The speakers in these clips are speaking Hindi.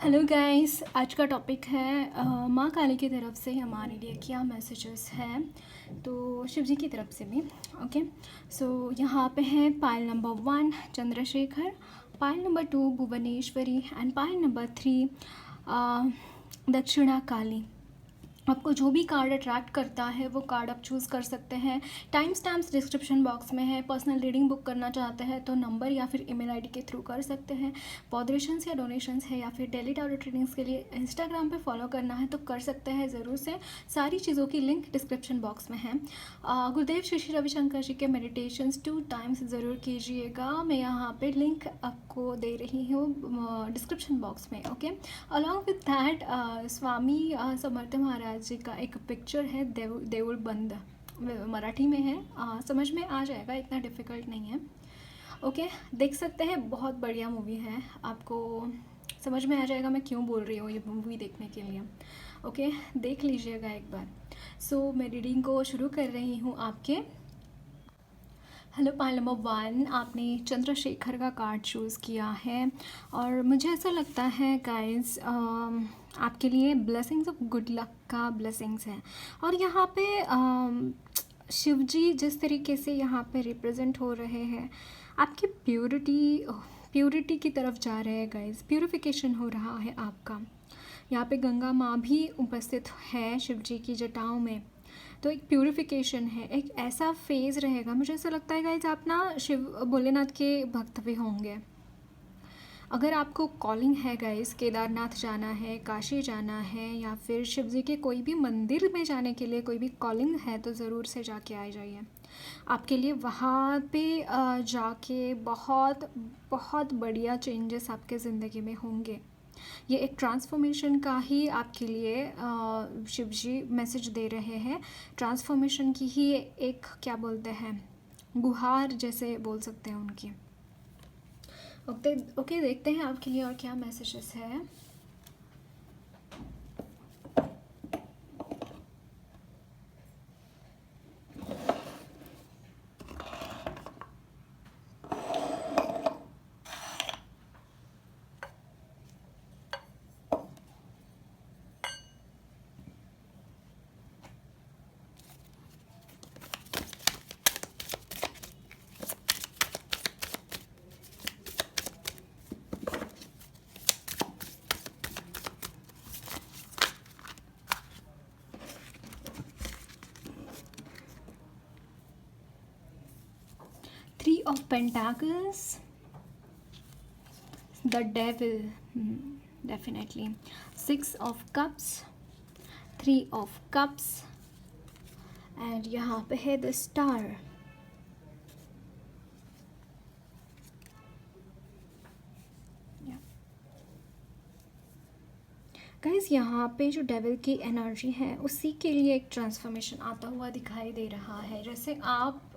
हेलो गाइस, आज का टॉपिक है माँ काली की तरफ से हमारे लिए क्या मैसेजेस हैं। तो शिव जी की तरफ से भी ओके। सो यहाँ पे है pile number 1 Chandrashekhar, pile number 2 Bhuvaneshwari and pile number 3 दक्षिणा काली। आपको जो भी कार्ड अट्रैक्ट करता है वो कार्ड आप चूज़ कर सकते हैं। टाइम स्टैम्प्स डिस्क्रिप्शन बॉक्स में है। पर्सनल रीडिंग बुक करना चाहते हैं तो नंबर या फिर ईमेल आईडी के थ्रू कर सकते हैं। पॉडरेशंस या डोनेशंस है या फिर डेली टारगेट ट्रेडिंग्स के लिए इंस्टाग्राम पे फॉलो करना है तो कर सकते हैं ज़रूर से। सारी चीज़ों की लिंक डिस्क्रिप्शन बॉक्स में है। गुरुदेव श्री श्री रविशंकर जी के मेडिटेशंस 2 टाइम्स ज़रूर कीजिएगा। मैं यहाँ पे लिंक आपको दे रही हूँ डिस्क्रिप्शन बॉक्स में okay. Along with that Swami Samarth Maharaj जी का एक पिक्चर है, देउल बंद, मराठी में है। समझ में आ जाएगा, इतना डिफ़िकल्ट नहीं है ओके। देख सकते हैं, बहुत बढ़िया मूवी है। आपको समझ में आ जाएगा मैं क्यों बोल रही हूँ ये मूवी देखने के लिए ओके। देख लीजिएगा एक बार। सो मैं रीडिंग को शुरू कर रही हूँ आपके। हेलो पाइल नंबर 1, आपने चंद्रशेखर का कार्ड चूज़ किया है और मुझे ऐसा लगता है गाइस आपके लिए ब्लेसिंग्स ऑफ गुड लक का ब्लेसिंग्स हैं। और यहाँ पे शिव जी जिस तरीके से यहाँ पे रिप्रेजेंट हो रहे हैं, आपकी प्योरिटी की तरफ जा रहे हैं गाइस। प्यूरिफिकेशन हो रहा है आपका। यहाँ पे गंगा माँ भी उपस्थित है शिव जी की जटाओं में। तो एक प्यूरिफिकेशन है, एक ऐसा फेज़ रहेगा। मुझे ऐसा लगता है गाइज आप ना शिव भोलेनाथ के भक्त भी होंगे। अगर आपको कॉलिंग है गाइज, केदारनाथ जाना है, काशी जाना है या फिर शिव जी के कोई भी मंदिर में जाने के लिए कोई भी कॉलिंग है तो ज़रूर से जाके आ जाइए। आपके लिए वहाँ पे जाके बहुत बहुत बढ़िया चेंजेस आपके ज़िंदगी में होंगे। ये एक ट्रांसफॉर्मेशन का ही आपके लिए शिव जी मैसेज दे रहे हैं। ट्रांसफॉर्मेशन की ही एक क्या बोलते हैं, गुहार जैसे बोल सकते हैं उनकी ओके। देखते हैं आपके लिए और क्या मैसेजेस है। Three of Pentacles, the Devil, definitely. Six of Cups, Three of Cups, and यहाँ पे है द स्टार। गाइज यहाँ पे जो डेविल की एनर्जी है उसी के लिए एक ट्रांसफॉर्मेशन आता हुआ दिखाई दे रहा है। जैसे आप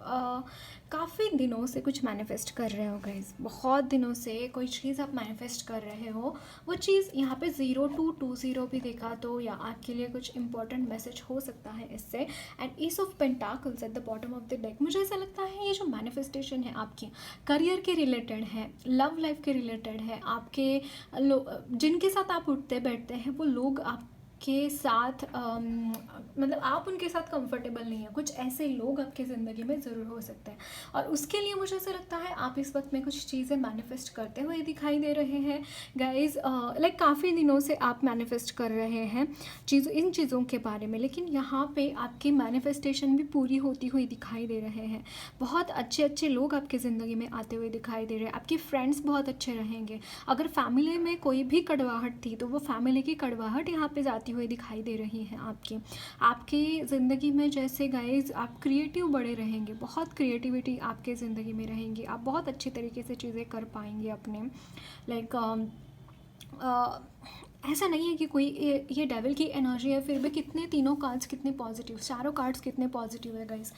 काफ़ी दिनों से कुछ मैनिफेस्ट कर रहे हो गाइज, बहुत दिनों से कोई चीज़ आप मैनिफेस्ट कर रहे हो। वो चीज़ यहाँ पे 0220 भी देखा तो या आपके लिए कुछ इंपॉर्टेंट मैसेज हो सकता है इससे। And is of pentacles eight the bottom of the deck. मुझे ऐसा लगता है ये जो मैनिफेस्टेशन है आपकी करियर के रिलेटेड है, लव लाइफ के रिलेटेड है। आपके जिनके साथ आप उठते बैठते हैं वो लोग आपके साथ मतलब आप उनके साथ कंफर्टेबल नहीं है। कुछ ऐसे लोग आपकी ज़िंदगी में ज़रूर हो सकते हैं और उसके लिए मुझे ऐसा लगता है आप इस वक्त में कुछ चीज़ें मैनिफेस्ट करते हुए दिखाई दे रहे हैं गाइज। लाइक काफ़ी दिनों से आप मैनिफेस्ट कर रहे हैं इन चीज़ों के बारे में, लेकिन यहाँ पे आपकी मैनिफेस्टेशन भी पूरी होती हुई दिखाई दे रहे हैं। बहुत अच्छे अच्छे लोग आपकी ज़िंदगी में आते हुए दिखाई दे रहे हैं। आपके फ्रेंड्स बहुत अच्छे रहेंगे। अगर फैमिली में कोई भी कड़वाहट थी तो वो फैमिली की कड़वाहट यहाँ पे जाती हुई दिखाई दे रही है आपकी ज़िंदगी में। जैसे गाइज आप क्रिएटिव बड़े रहेंगे, बहुत क्रिएटिविटी आपके ज़िंदगी में रहेंगी। आप बहुत अच्छी तरीके से चीज़ें कर पाएंगे अपने। लाइक ऐसा नहीं है कि कोई ये डेविल की एनर्जी है फिर भी कितने तीनों कार्ड्स कितने पॉजिटिव, चारों कार्ड्स कितने पॉजिटिव है गाइस।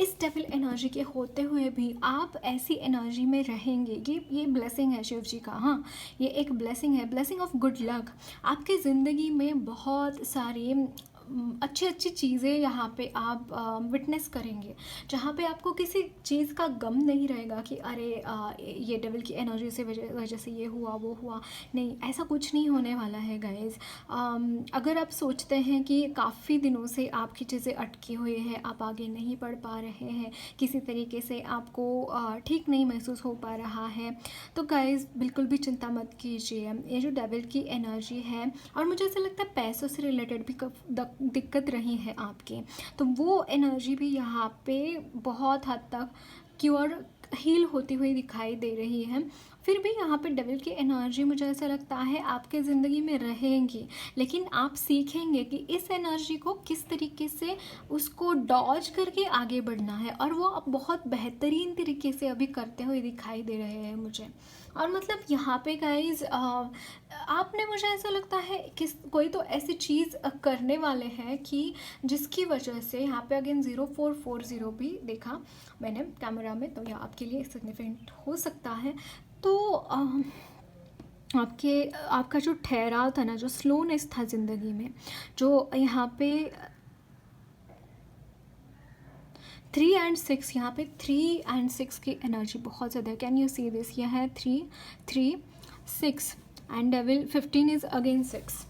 इस डेविल एनर्जी के होते हुए भी आप ऐसी एनर्जी में रहेंगे। ये ब्लेसिंग है शिव जी का। हाँ, ये एक ब्लेसिंग है, ब्लेसिंग ऑफ गुड लक। आपके ज़िंदगी में बहुत सारी अच्छी अच्छी चीज़ें यहाँ पे आप विटनेस करेंगे, जहाँ पे आपको किसी चीज़ का गम नहीं रहेगा कि अरे ये डेविल की एनर्जी से वजह से ये हुआ वो हुआ। नहीं, ऐसा कुछ नहीं होने वाला है गाइज़। अगर आप सोचते हैं कि काफ़ी दिनों से आपकी चीज़ें अटकी हुई है, आप आगे नहीं बढ़ पा रहे हैं, किसी तरीके से आपको ठीक नहीं महसूस हो पा रहा है, तो गाइज़ बिल्कुल भी चिंता मत कीजिए। ये जो डेविल की एनर्जी है, और मुझे ऐसा लगता है पैसों से रिलेटेड भी दिक्कत रही है आपकी, तो वो एनर्जी भी यहाँ पे बहुत हद तक क्योर हील होती हुई दिखाई दे रही है। फिर भी यहाँ पे डेविल की एनर्जी मुझे ऐसा लगता है आपके ज़िंदगी में रहेंगी, लेकिन आप सीखेंगे कि इस एनर्जी को किस तरीके से उसको डॉज करके आगे बढ़ना है, और वो आप बहुत बेहतरीन तरीके से अभी करते हुए दिखाई दे रहे हैं मुझे। और मतलब यहाँ पे गाइज आपने, मुझे ऐसा लगता है कोई तो ऐसी चीज़ करने वाले हैं कि जिसकी वजह से यहाँ पे अगेन 0440 भी देखा मैंने कैमरा में, तो यह आपके लिए सिग्निफिकेंट हो सकता है। तो आपका जो ठहराव था ना, जो स्लोनेस था ज़िंदगी में, जो यहाँ पे 3 and 6, यहाँ पे 3 and 6 की एनर्जी बहुत ज़्यादा है। Can you see this? यह है 3 3 6 एंड डेविल 15 इज़ अगेन 6।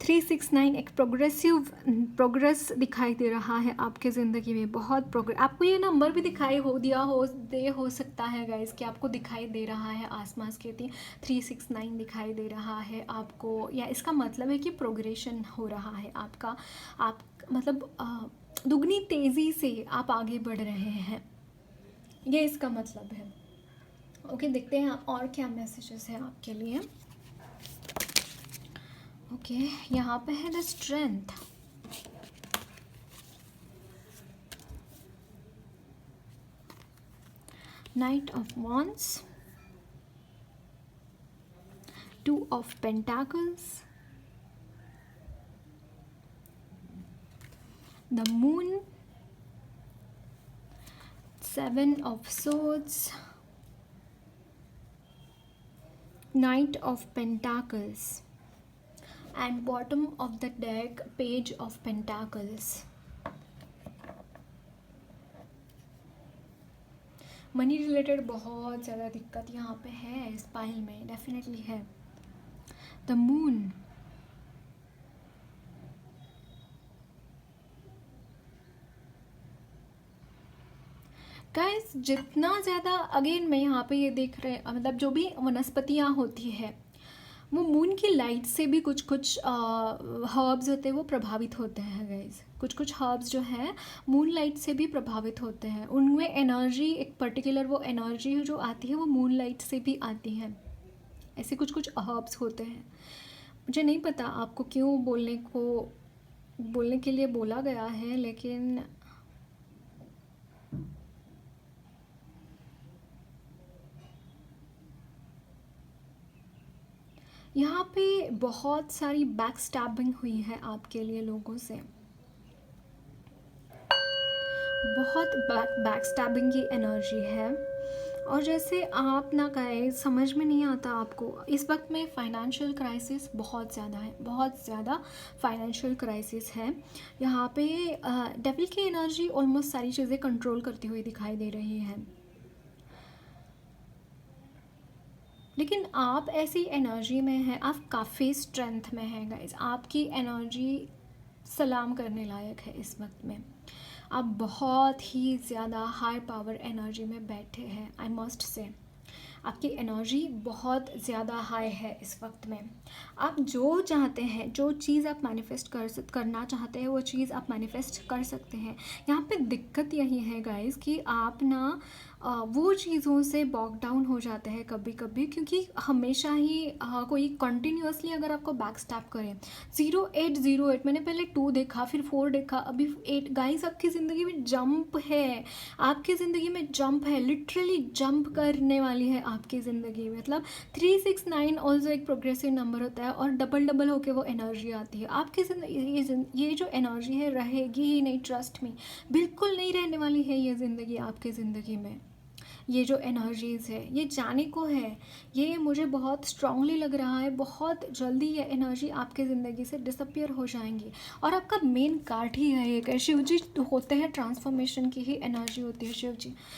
369 एक प्रोग्रेस दिखाई दे रहा है आपके ज़िंदगी में, बहुत प्रोग्रेस। आपको ये नंबर भी दिखाई हो सकता है गाइस, कि आपको दिखाई दे रहा है आसपास के 369 दिखाई दे रहा है आपको, या इसका मतलब है कि प्रोग्रेशन हो रहा है आपका। आप मतलब दुगनी तेज़ी से आप आगे बढ़ रहे हैं, ये इसका मतलब है। ओके, देखते हैं और क्या मैसेजेस हैं आपके लिए। ओके, यहाँ पे है the strength, night of wands, 2 of Pentacles, the Moon, 7 of Swords, Knight of Pentacles, and bottom of the deck, Page of Pentacles. Money related बहुत ज़्यादा दिक्कत यहाँ पे है, इस पाइल में डेफिनेटली है। द मून, गाइस जितना ज़्यादा, अगेन मैं यहाँ पे ये देख रहे, मतलब जो भी वनस्पतियाँ होती है वो मून की लाइट से भी कुछ हर्ब्स होते हैं वो प्रभावित होते हैं गाइस। कुछ हर्ब्स जो हैं मून लाइट से भी प्रभावित होते हैं, उनमें एनर्जी एक पर्टिकुलर वो एनर्जी जो आती है वो मून लाइट से भी आती है। ऐसे कुछ हर्ब्स होते हैं। मुझे नहीं पता आपको क्यों बोलने के लिए बोला गया है, लेकिन यहाँ पे बहुत सारी बैक स्टैबिंग हुई है आपके लिए लोगों से, बहुत बैक स्टैबिंग की एनर्जी है। और जैसे आप ना कहे, समझ में नहीं आता आपको, इस वक्त में फाइनेंशियल क्राइसिस बहुत ज़्यादा है, बहुत ज़्यादा फाइनेंशियल क्राइसिस है। यहाँ पे डेविल की एनर्जी ऑलमोस्ट सारी चीज़ें कंट्रोल करती हुई दिखाई दे रही है, लेकिन आप ऐसी एनर्जी में हैं, आप काफ़ी स्ट्रेंथ में हैं गाइज। आपकी एनर्जी सलाम करने लायक है इस वक्त में। आप बहुत ही ज़्यादा हाई पावर एनर्जी में बैठे हैं, आई मस्ट से। आपकी एनर्जी बहुत ज़्यादा हाई है इस वक्त में। आप जो चाहते हैं, जो चीज़ आप मैनिफेस्ट करना चाहते हैं, वो चीज़ आप मैनिफेस्ट कर सकते हैं। यहाँ पे दिक्कत यही है गाइस कि आप ना वो चीज़ों से बॉक डाउन हो जाते हैं कभी कभी, क्योंकि हमेशा ही कोई कंटिन्यूसली अगर आपको बैक स्टैप करें। 0808 मैंने पहले 2 देखा, फिर 4 देखा, अभी 8। गाइस आपकी ज़िंदगी में जंप है, आपकी ज़िंदगी में जंप है, लिटरली जंप करने वाली है आपकी ज़िंदगी में। मतलब 369 ऑल्सो एक प्रोग्रेसिव नंबर होता है, और डबल होके वो एनर्जी आती है आपकी ज़िंदगी। ये जो एनर्जी है रहेगी ही नहीं, ट्रस्ट मी, बिल्कुल नहीं रहने वाली है ये ज़िंदगी आपकी ज़िंदगी में। ये जो एनर्जीज़ है ये जाने को है, ये मुझे बहुत स्ट्रांगली लग रहा है, बहुत जल्दी ये एनर्जी आपके ज़िंदगी से डिसअपियर हो जाएंगी। और आपका मेन कार्ड ही है ये, शिव जी होते हैं ट्रांसफॉर्मेशन की ही एनर्जी होती है।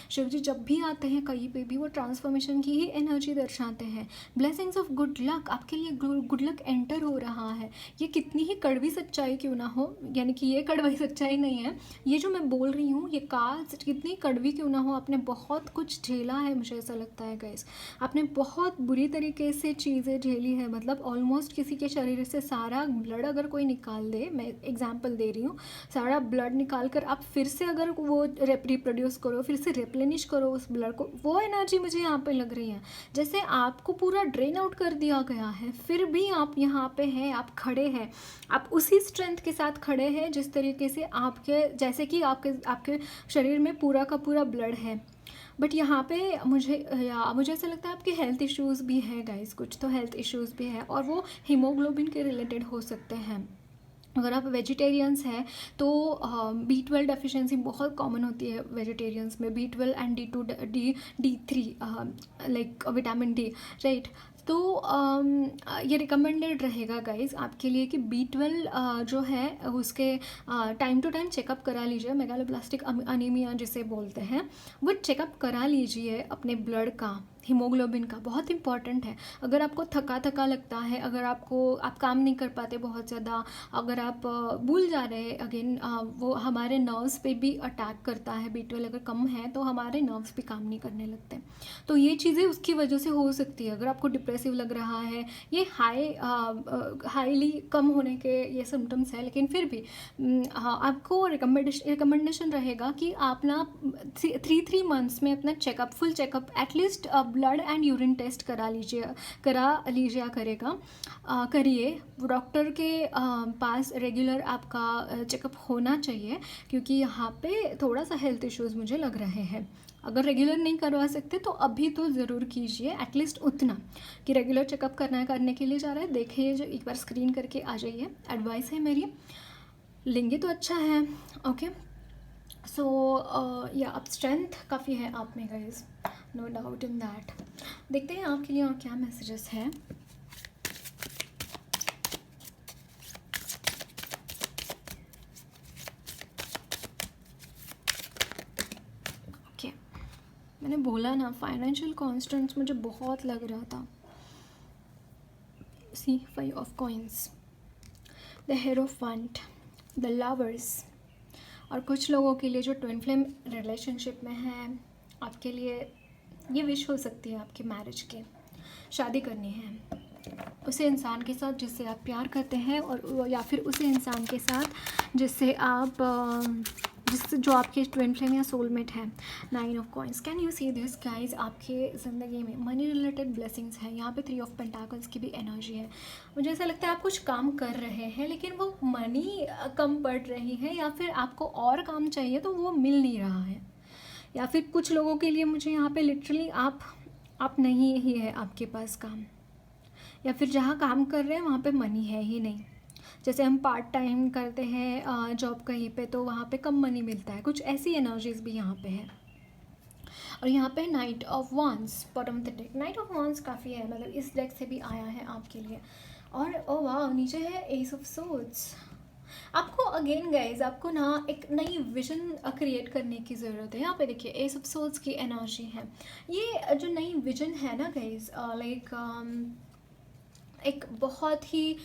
शिव जी जब भी आते हैं कहीं पे भी वो ट्रांसफॉर्मेशन की ही एनर्जी दर्शाते हैं। ब्लेसिंग्स ऑफ गुड लक, आपके लिए गुड लक एंटर हो रहा है। ये कितनी ही कड़वी सच्चाई क्यों ना हो, यानी कि ये कड़वी सच्चाई नहीं है, ये जो मैं बोल रही हूँ ये कास्ट कितनी कड़वी क्यों ना हो, आपने बहुत कुछ झेला है, मुझे ऐसा लगता है गाइस। आपने बहुत बुरी तरीके से चीज़ें झेली है, मतलब ऑलमोस्ट किसी के शरीर से सारा ब्लड अगर कोई निकाल दे, मैं एग्जांपल दे रही हूँ, सारा ब्लड निकाल कर आप फिर से अगर वो रिप्रोड्यूस करो, फिर से रिप्लेनिश करो उस ब्लड को, वो एनर्जी मुझे यहाँ पे लग रही है। जैसे आपको पूरा ड्रेन आउट कर दिया गया है, फिर भी आप यहाँ पे हैं, आप खड़े हैं, आप उसी स्ट्रेंथ के साथ खड़े हैं जिस तरीके से आपके, जैसे कि आपके शरीर में पूरा का पूरा ब्लड है। बट यहाँ पे मुझे ऐसा लगता है आपके हेल्थ इश्यूज़ भी हैं गाइस, कुछ तो हेल्थ इश्यूज़ भी हैं, और वो हीमोग्लोबिन के रिलेटेड हो सकते हैं। अगर आप वेजिटेरियंस हैं तो B12 डेफिशिएंसी बहुत कॉमन होती है वेजिटेरियंस में, B12 and D3 like vitamin D, right. तो ये रिकमेंडेड रहेगा गाइस आपके लिए कि B12 जो है उसके टाइम टू टाइम चेकअप करा लीजिए। मेगालोब्लास्टिक अनीमिया जिसे बोलते हैं, वो चेकअप करा लीजिए अपने ब्लड का, हीमोग्लोबिन का, बहुत इंपॉर्टेंट है। अगर आपको थका लगता है, अगर आप काम नहीं कर पाते बहुत ज़्यादा, अगर आप भूल जा रहे हैं, अगेन वो हमारे नर्व्स पे भी अटैक करता है। B12 अगर कम है तो हमारे नर्व्स भी काम नहीं करने लगते, तो ये चीज़ें उसकी वजह से हो सकती है। अगर आपको डिप्रेसिव लग रहा है, ये हाईली कम होने के ये सिम्टम्स है, लेकिन फिर भी आपको रिकमेंडेशन रहेगा कि आप ना 3 मंथ्स में अपना checkup, full checkup, at least blood and urine test करा लीजिए करिए। डॉक्टर के पास रेगुलर आपका चेकअप होना चाहिए, क्योंकि यहाँ पे थोड़ा सा हेल्थ इश्यूज़ मुझे लग रहे हैं। अगर रेगुलर नहीं करवा सकते तो अभी तो ज़रूर कीजिए, एटलीस्ट उतना कि रेगुलर चेकअप करने के लिए जा रहा है, देखिए जो एक बार स्क्रीन करके आ जाइए, एडवाइस है मेरी, लेंगे तो अच्छा है। ओके, सो या अब स्ट्रेंथ काफ़ी है आप में guys, no doubt in that. देखते हैं आपके लिए और क्या मैसेजेस हैं। ओके, मैंने बोला ना फाइनेंशियल कॉन्स्टेंट्स मुझे बहुत लग रहा था। सी 5 of coins, the hierophant, the lovers, और कुछ लोगों के लिए जो ट्विन फ्लेम रिलेशनशिप में है, आपके लिए ये विश हो सकती है आपकी मैरिज के, शादी करनी है उसे इंसान के साथ जिससे आप प्यार करते हैं, और या फिर उसे इंसान के साथ जिससे आप जो आपके ट्विन फ्लेम या सोलमेट है। 9 of coins, can you see this guys, आपके ज़िंदगी में मनी रिलेटेड ब्लेसिंग्स है। यहाँ पे 3 ऑफ पेंटाकल्स की भी एनर्जी है। मुझे ऐसा लगता है आप कुछ काम कर रहे हैं लेकिन वो मनी कम पड़ रही है, या फिर आपको और काम चाहिए तो वो मिल नहीं रहा है, या फिर कुछ लोगों के लिए मुझे यहाँ पे लिटरली आप नहीं ही है आपके पास काम, या फिर जहाँ काम कर रहे हैं वहाँ पे मनी है ही नहीं। जैसे हम पार्ट टाइम करते हैं जॉब कहीं पे, तो वहाँ पे कम मनी मिलता है, कुछ ऐसी एनर्जीज भी यहाँ पे है। और यहाँ पे नाइट ऑफ वांस, bottom of the deck, night of वांस काफ़ी है, मतलब इस डेक से भी आया है आपके लिए। और ओ वाह, नीचे है एस ऑफ सोर्ड्स। आपको अगेन गाइज, आपको ना एक नई विजन क्रिएट करने की ज़रूरत है। यहाँ पे देखिए एस ऑफ सोर्ड्स की एनर्जी है। ये जो नई विजन है ना गाइज, लाइक एक बहुत ही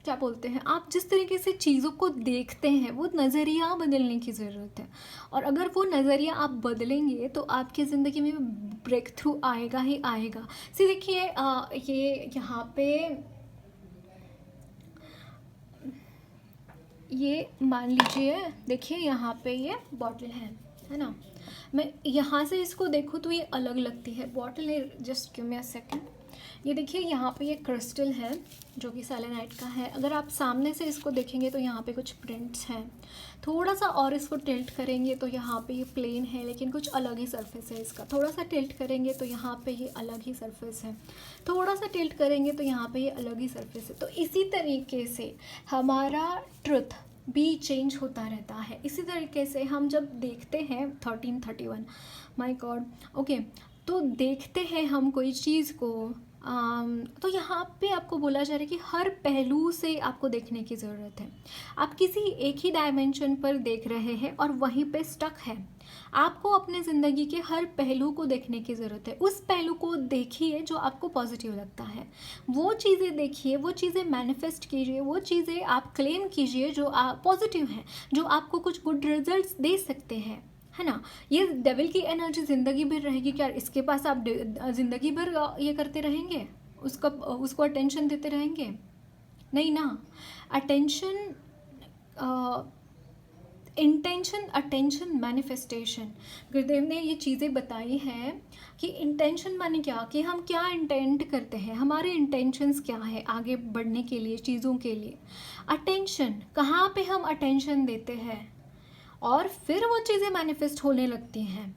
क्या बोलते हैं, आप जिस तरीके से चीज़ों को देखते हैं वो नज़रिया बदलने की ज़रूरत है। और अगर वो नज़रिया आप बदलेंगे तो आपकी ज़िंदगी में ब्रेक थ्रू आएगा ही आएगा। सी देखिए ये यहाँ पे ये मान लीजिए, देखिए यहाँ पे ये बॉटल है ना, मैं यहाँ से इसको देखूँ तो ये अलग लगती है बॉटल है। Just give me a second. ये देखिए यहाँ पे ये क्रिस्टल है जो कि सेलेनाइट का है। अगर आप सामने से इसको देखेंगे तो यहाँ पे कुछ प्रिंट्स हैं, थोड़ा सा और इसको टिल्ट करेंगे तो यहाँ पे ये प्लेन है लेकिन कुछ अलग ही सरफेस है इसका। थोड़ा सा टिल्ट करेंगे तो यहाँ पे ये अलग ही सरफेस है, थोड़ा सा टिल्ट करेंगे तो यहाँ पे ये अलग ही सरफेस है। तो इसी तरीके से हमारा ट्रुथ भी चेंज होता रहता है। इसी तरीके से हम जब देखते हैं 1331, माय गॉड, ओके, तो देखते हैं हम कोई चीज़ को, तो यहाँ पे आपको बोला जा रहा है कि हर पहलू से आपको देखने की ज़रूरत है। आप किसी एक ही डायमेंशन पर देख रहे हैं और वहीं पे स्टक है। आपको अपने ज़िंदगी के हर पहलू को देखने की ज़रूरत है। उस पहलू को देखिए जो आपको पॉजिटिव लगता है, वो चीज़ें देखिए, वो चीज़ें मैनिफेस्ट कीजिए, वो चीज़ें आप क्लेम कीजिए जो आप पॉजिटिव हैं, जो आपको कुछ गुड रिजल्ट्स दे सकते हैं, है ना। ये डेविल की एनर्जी ज़िंदगी भर रहेगी क्या? इसके पास आप ज़िंदगी भर ये करते रहेंगे, उसको अटेंशन देते रहेंगे? नहीं ना। अटेंशन, इंटेंशन, अटेंशन, मैनिफेस्टेशन, गुरुदेव ने ये चीज़ें बताई हैं कि इंटेंशन माने क्या, कि हम क्या इंटेंट करते हैं, हमारे इंटेंशंस क्या है आगे बढ़ने के लिए, चीज़ों के लिए। अटेंशन, कहाँ पे हम अटेंशन देते हैं और फिर वो चीज़ें मैनिफेस्ट होने लगती हैं।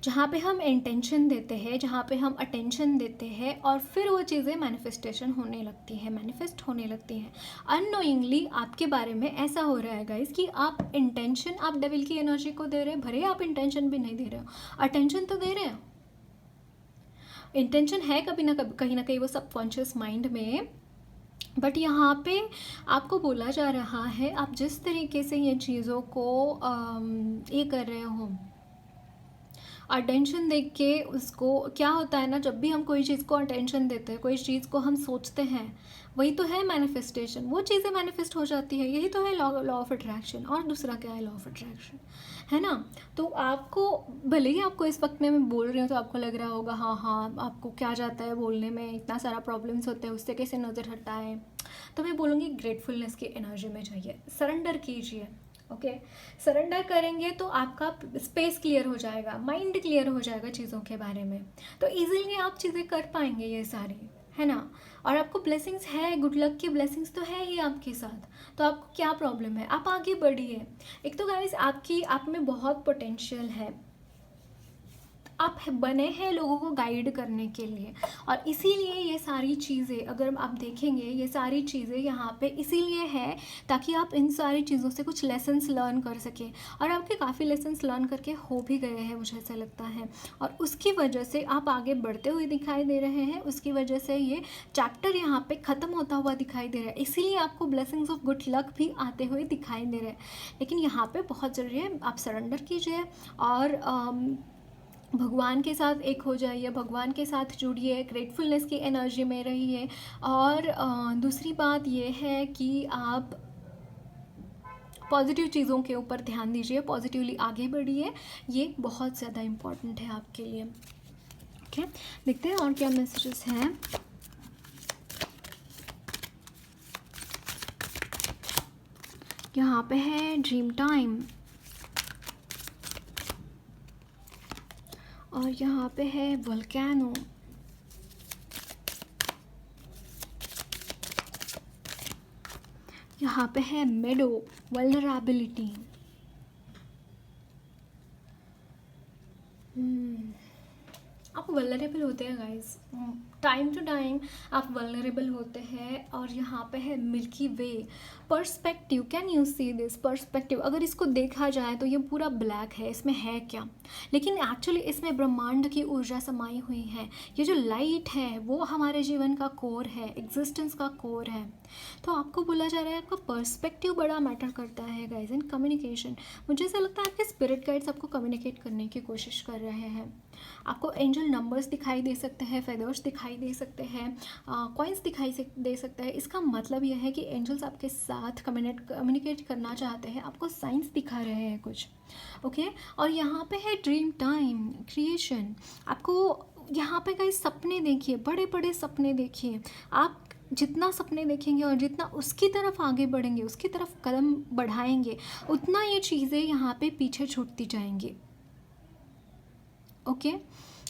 जहाँ पे हम इंटेंशन देते हैं, जहाँ पे हम अटेंशन देते हैं और फिर वो चीज़ें मैनिफेस्टेशन होने लगती हैं, मैनिफेस्ट होने लगती हैं। अननोइंगली आपके बारे में ऐसा हो रहा है गाइस कि आप इंटेंशन, आप डेविल की एनर्जी को दे रहे हैं, भले आप इंटेंशन भी नहीं दे रहे हो, अटेंशन तो दे रहे हो। इंटेंशन है कभी ना कभी, कहीं ना कहीं वो सबकॉन्शियस माइंड में, बट यहाँ पे आपको बोला जा रहा है आप जिस तरीके से ये चीज़ों को ये कर रहे हो, अटेंशन देख के, उसको क्या होता है ना, जब भी हम कोई चीज़ को अटेंशन देते हैं, कोई चीज़ को हम सोचते हैं, वही तो है मैनिफेस्टेशन, वो चीज़ें मैनिफेस्ट हो जाती है। यही तो है लॉ ऑफ अट्रैक्शन। और दूसरा क्या है? लॉ ऑफ अट्रैक्शन, है ना। तो आपको, भले ही आपको इस वक्त में मैं बोल रही हूँ तो आपको लग रहा होगा हाँ हाँ आपको क्या जाता है बोलने में, इतना सारा प्रॉब्लम्स होते हैं, उससे कैसे नज़र हटाएं। तो मैं बोलूँगी ग्रेटफुलनेस की एनर्जी में जाइए, सरेंडर कीजिए। ओके, सरेंडर करेंगे तो आपका स्पेस क्लियर हो जाएगा, माइंड क्लियर हो जाएगा चीज़ों के बारे में, तो इजीली आप चीज़ें कर पाएंगे ये सारी, है ना। और आपको ब्लेसिंग्स है, गुड लक की ब्लेसिंग्स तो है ही आपके साथ, तो आपको क्या प्रॉब्लम है? आप आगे बढ़िए। एक तो गाइस आप में बहुत पोटेंशियल है, आप बने हैं लोगों को गाइड करने के लिए, और इसीलिए ये सारी चीज़ें अगर आप देखेंगे, ये सारी चीज़ें यहाँ पे इसीलिए है ताकि आप इन सारी चीज़ों से कुछ लेसन्स लर्न कर सकें, और आपके काफ़ी लेसन्स लर्न करके हो भी गए हैं मुझे ऐसा लगता है, और उसकी वजह से आप आगे बढ़ते हुए दिखाई दे रहे हैं, उसकी वजह से ये चैप्टर यहाँ पे ख़त्म होता हुआ दिखाई दे रहा है, इसीलिए आपको ब्लेसिंग्स ऑफ गुड लक भी आते हुए दिखाई दे रहे हैं। लेकिन यहाँ पर बहुत ज़रूरी है आप सरेंडर कीजिए और भगवान के साथ एक हो जाइए, भगवान के साथ जुड़िए, ग्रेटफुलनेस की एनर्जी में रहिए। और दूसरी बात ये है कि आप पॉजिटिव चीज़ों के ऊपर ध्यान दीजिए, पॉजिटिवली आगे बढ़िए, ये बहुत ज़्यादा इम्पॉर्टेंट है आपके लिए। ओके, देखते हैं और क्या मैसेजेस हैं। यहाँ पे है ड्रीम टाइम, और यहाँ पे है वोल्केनो, यहाँ पे है मेडो, वल्नरेबिलिटी। आप वल्नरेबल होते हैं गाइस, टाइम टू टाइम आप वल्नरेबल होते हैं। और यहाँ पे है milky way, perspective, can you see this perspective? अगर इसको देखा जाए तो ये पूरा ब्लैक है, इसमें है क्या, लेकिन एक्चुअली इसमें ब्रह्मांड की ऊर्जा समाई हुई है। ये जो लाइट है वो हमारे जीवन का कोर है, एग्जिस्टेंस का कोर है। तो आपको बोला जा रहा है आपका पर्सपेक्टिव बड़ा मैटर करता है गाइज इन कम्युनिकेशन। मुझे ऐसा लगता है आपके स्पिरिट गाइड्स आपको कम्युनिकेट करने की कोशिश कर रहे हैं। आपको एंजल नंबर्स दिखाई दे सकते हैं, फेदर्स दिखाई दे सकते हैं, कॉइन्स दिखाई दे सकते हैं। इसका मतलब यह है कि एंजल्स आपके साथ कम्युनिकेट करना चाहते हैं, आपको साइंस दिखा रहे हैं कुछ। ओके, और यहाँ पे है ड्रीम टाइम, क्रिएशन। आपको यहाँ पे कई सपने देखिए, बड़े बड़े सपने देखिए। आप जितना सपने देखेंगे और जितना उसकी तरफ आगे बढ़ेंगे, उसकी तरफ कदम बढ़ाएंगे, उतना ये चीज़ें यहाँ पे पीछे छूटती जाएंगी। ओके,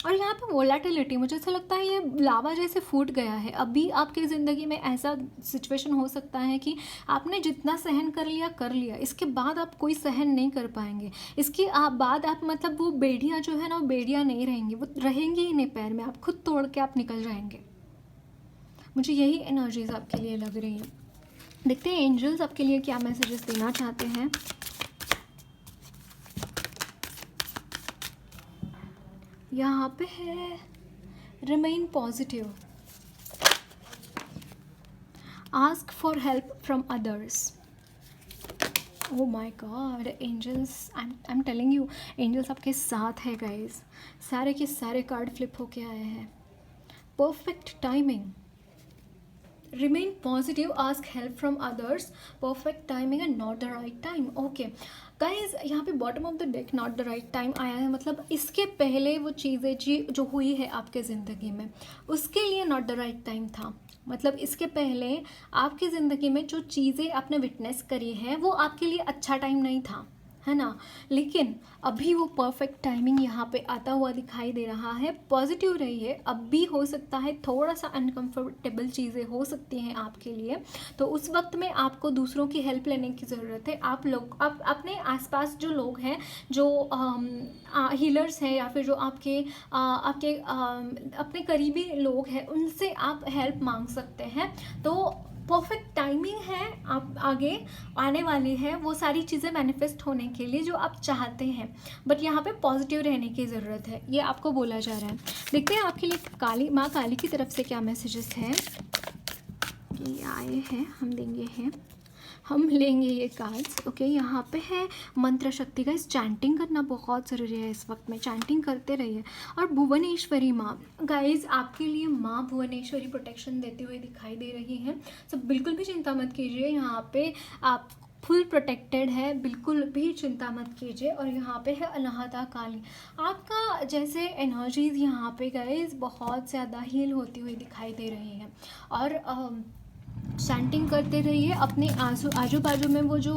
और यहाँ पे वोलेटिलिटी, मुझे ऐसा लगता है ये लावा जैसे फूट गया है। अभी आपकी ज़िंदगी में ऐसा सिचुएशन हो सकता है कि आपने जितना सहन कर लिया, इसके बाद आप कोई सहन नहीं कर पाएंगे। इसके बाद आप मतलब वो बेड़ियाँ जो है ना, वो बेड़ियाँ नहीं रहेंगी, वो रहेंगी ही नहीं पैर में, आप खुद तोड़ के आप निकल जाएंगे। मुझे यही एनर्जीज आपके लिए लग रही हैं। देखते हैं एंजल्स आपके लिए क्या मैसेजेस देना चाहते हैं। यहाँ पे है remain positive, ask for help from others. Oh my God, angels, I am telling you, angels आपके साथ है गाइज। सारे के सारे कार्ड फ्लिप होके आए हैं। Perfect timing, remain positive, ask help from others, perfect timing and not the right time. Okay guys, यहाँ पे bottom of the deck not the right time आया है, मतलब इसके पहले वो चीज़ें जो हुई है आपके ज़िंदगी में उसके लिए नॉट द राइट टाइम था। मतलब इसके पहले आपकी ज़िंदगी में जो चीज़ें आपने विटनेस करी है वो आपके लिए अच्छा टाइम नहीं था, है ना। लेकिन अभी वो परफेक्ट टाइमिंग यहाँ पे आता हुआ दिखाई दे रहा है। पॉजिटिव रहिए, अब भी हो सकता है थोड़ा सा अनकंफर्टेबल चीज़ें हो सकती हैं आपके लिए, तो उस वक्त में आपको दूसरों की हेल्प लेने की ज़रूरत है। आप अपने आसपास जो लोग हैं, जो हीलर्स हैं या फिर जो आपके अपने करीबी लोग हैं, उनसे आप हेल्प मांग सकते हैं। तो परफेक्ट टाइमिंग है, आप आगे आने वाली है वो सारी चीज़ें मैनिफेस्ट होने के लिए जो आप चाहते हैं। बट यहाँ पे पॉजिटिव रहने की ज़रूरत है, ये आपको बोला जा रहा है। देखते हैं आपके लिए माँ काली की तरफ से क्या मैसेजेस हैं। ये आए हैं, हम लेंगे ये कार्ड्स। ओके, यहाँ पे है मंत्र शक्ति का, इस चैंटिंग करना बहुत ज़रूरी है इस वक्त में, चैंटिंग करते रहिए। और भुवनेश्वरी माँ, गाइज आपके लिए माँ भुवनेश्वरी प्रोटेक्शन देती हुई दिखाई दे रही हैं। तो बिल्कुल भी चिंता मत कीजिए, यहाँ पे आप फुल प्रोटेक्टेड है, बिल्कुल भी चिंता मत कीजिए। और यहाँ पे है अनाहता काली, आपका जैसे एनर्जीज यहाँ पे गाइज बहुत ज़्यादा हील होती हुई दिखाई दे रही हैं। और चैंटिंग करते रहिए, अपने आजू बाजू में वो जो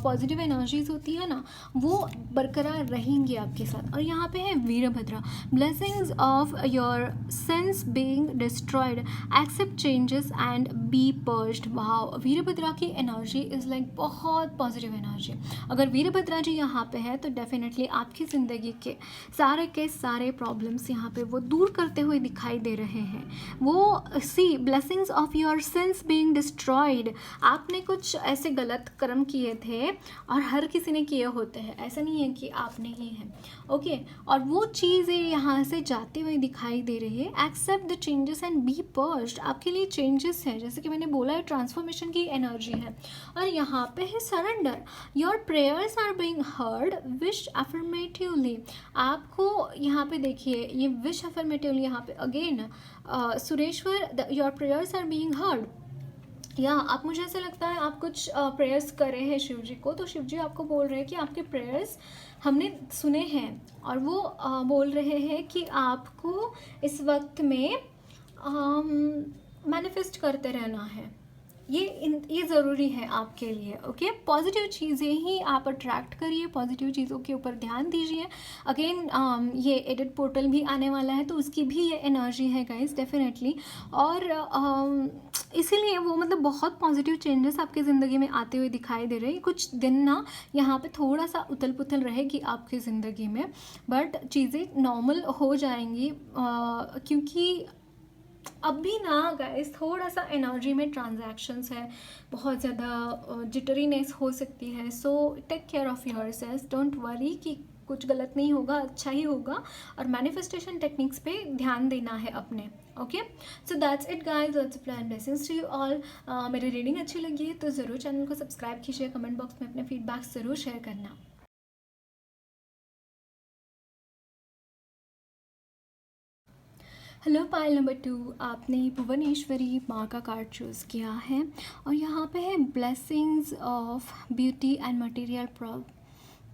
पॉजिटिव एनर्जीज होती है ना, वो बरकरार रहेंगी आपके साथ। और यहाँ पे है Veerabhadra, blessings of your sense being destroyed, accept changes and be purged. Wow, Veerabhadra की एनर्जी इज़ लाइक बहुत पॉजिटिव एनर्जी। अगर वीरभद्रा जी यहाँ पे है तो डेफिनेटली आपकी ज़िंदगी के सारे प्रॉब्लम्स यहाँ पे वो दूर करते हुए दिखाई दे रहे हैं। वो see blessings of your sense being destroyed, आपने कुछ ऐसे गलत कर्म किए थे और हर किसी ने किए होते हैं, ऐसा नहीं है कि आपने ही है। ओके, और वो चीज़ें यहाँ से जाते हुए दिखाई दे रही है। Accept the changes and be purged, आपके लिए चेंजेस है, जैसे कि मैंने बोला है ट्रांसफॉर्मेशन की एनर्जी है। और यहाँ पे है surrender, your prayers are being heard, wish affirmatively. आपको यहाँ पे देखिए ये विश अफर्मेटिवली, यहाँ पे again Sureshwar, your prayers are being heard. या आप, मुझे ऐसा लगता है आप कुछ प्रेयर्स कर रहे हैं शिव जी को, तो शिव जी आपको बोल रहे हैं कि आपके प्रेयर्स हमने सुने हैं। और वो बोल रहे हैं कि आपको इस वक्त में मैनिफेस्ट करते रहना है, ये ज़रूरी है आपके लिए। ओके, पॉजिटिव चीज़ें ही आप अट्रैक्ट करिए, पॉजिटिव चीज़ों के ऊपर ध्यान दीजिए। अगेन ये एडिट पोर्टल भी आने वाला है, तो उसकी भी ये एनर्जी है गाइस डेफिनेटली। और इसीलिए वो मतलब बहुत पॉजिटिव चेंजेस आपकी ज़िंदगी में आते हुए दिखाई दे रहे हैं। कुछ दिन ना यहाँ पे थोड़ा सा उथल पुथल रहेगी आपकी ज़िंदगी में, बट चीज़ें नॉर्मल हो जाएंगी, क्योंकि अभी ना गाइस थोड़ा सा एनर्जी में ट्रांजैक्शंस है, बहुत ज़्यादा जिटरीनेस हो सकती है। So take care of yourself, don't worry कि कुछ गलत नहीं होगा, अच्छा ही होगा। और मैनिफेस्टेशन टेक्निक्स पे ध्यान देना है अपने। Okay, so that's it guys, lots of plan blessings to you all. मेरी रीडिंग अच्छी लगी है तो ज़रूर चैनल को सब्सक्राइब कीजिए, कमेंट बॉक्स में अपने फीडबैक ज़रूर शेयर करना। हेलो पाइल नंबर 2, आपने भुवनेश्वरी माँ का कार्ड चूज़ किया है। और यहाँ पे है blessings of beauty and material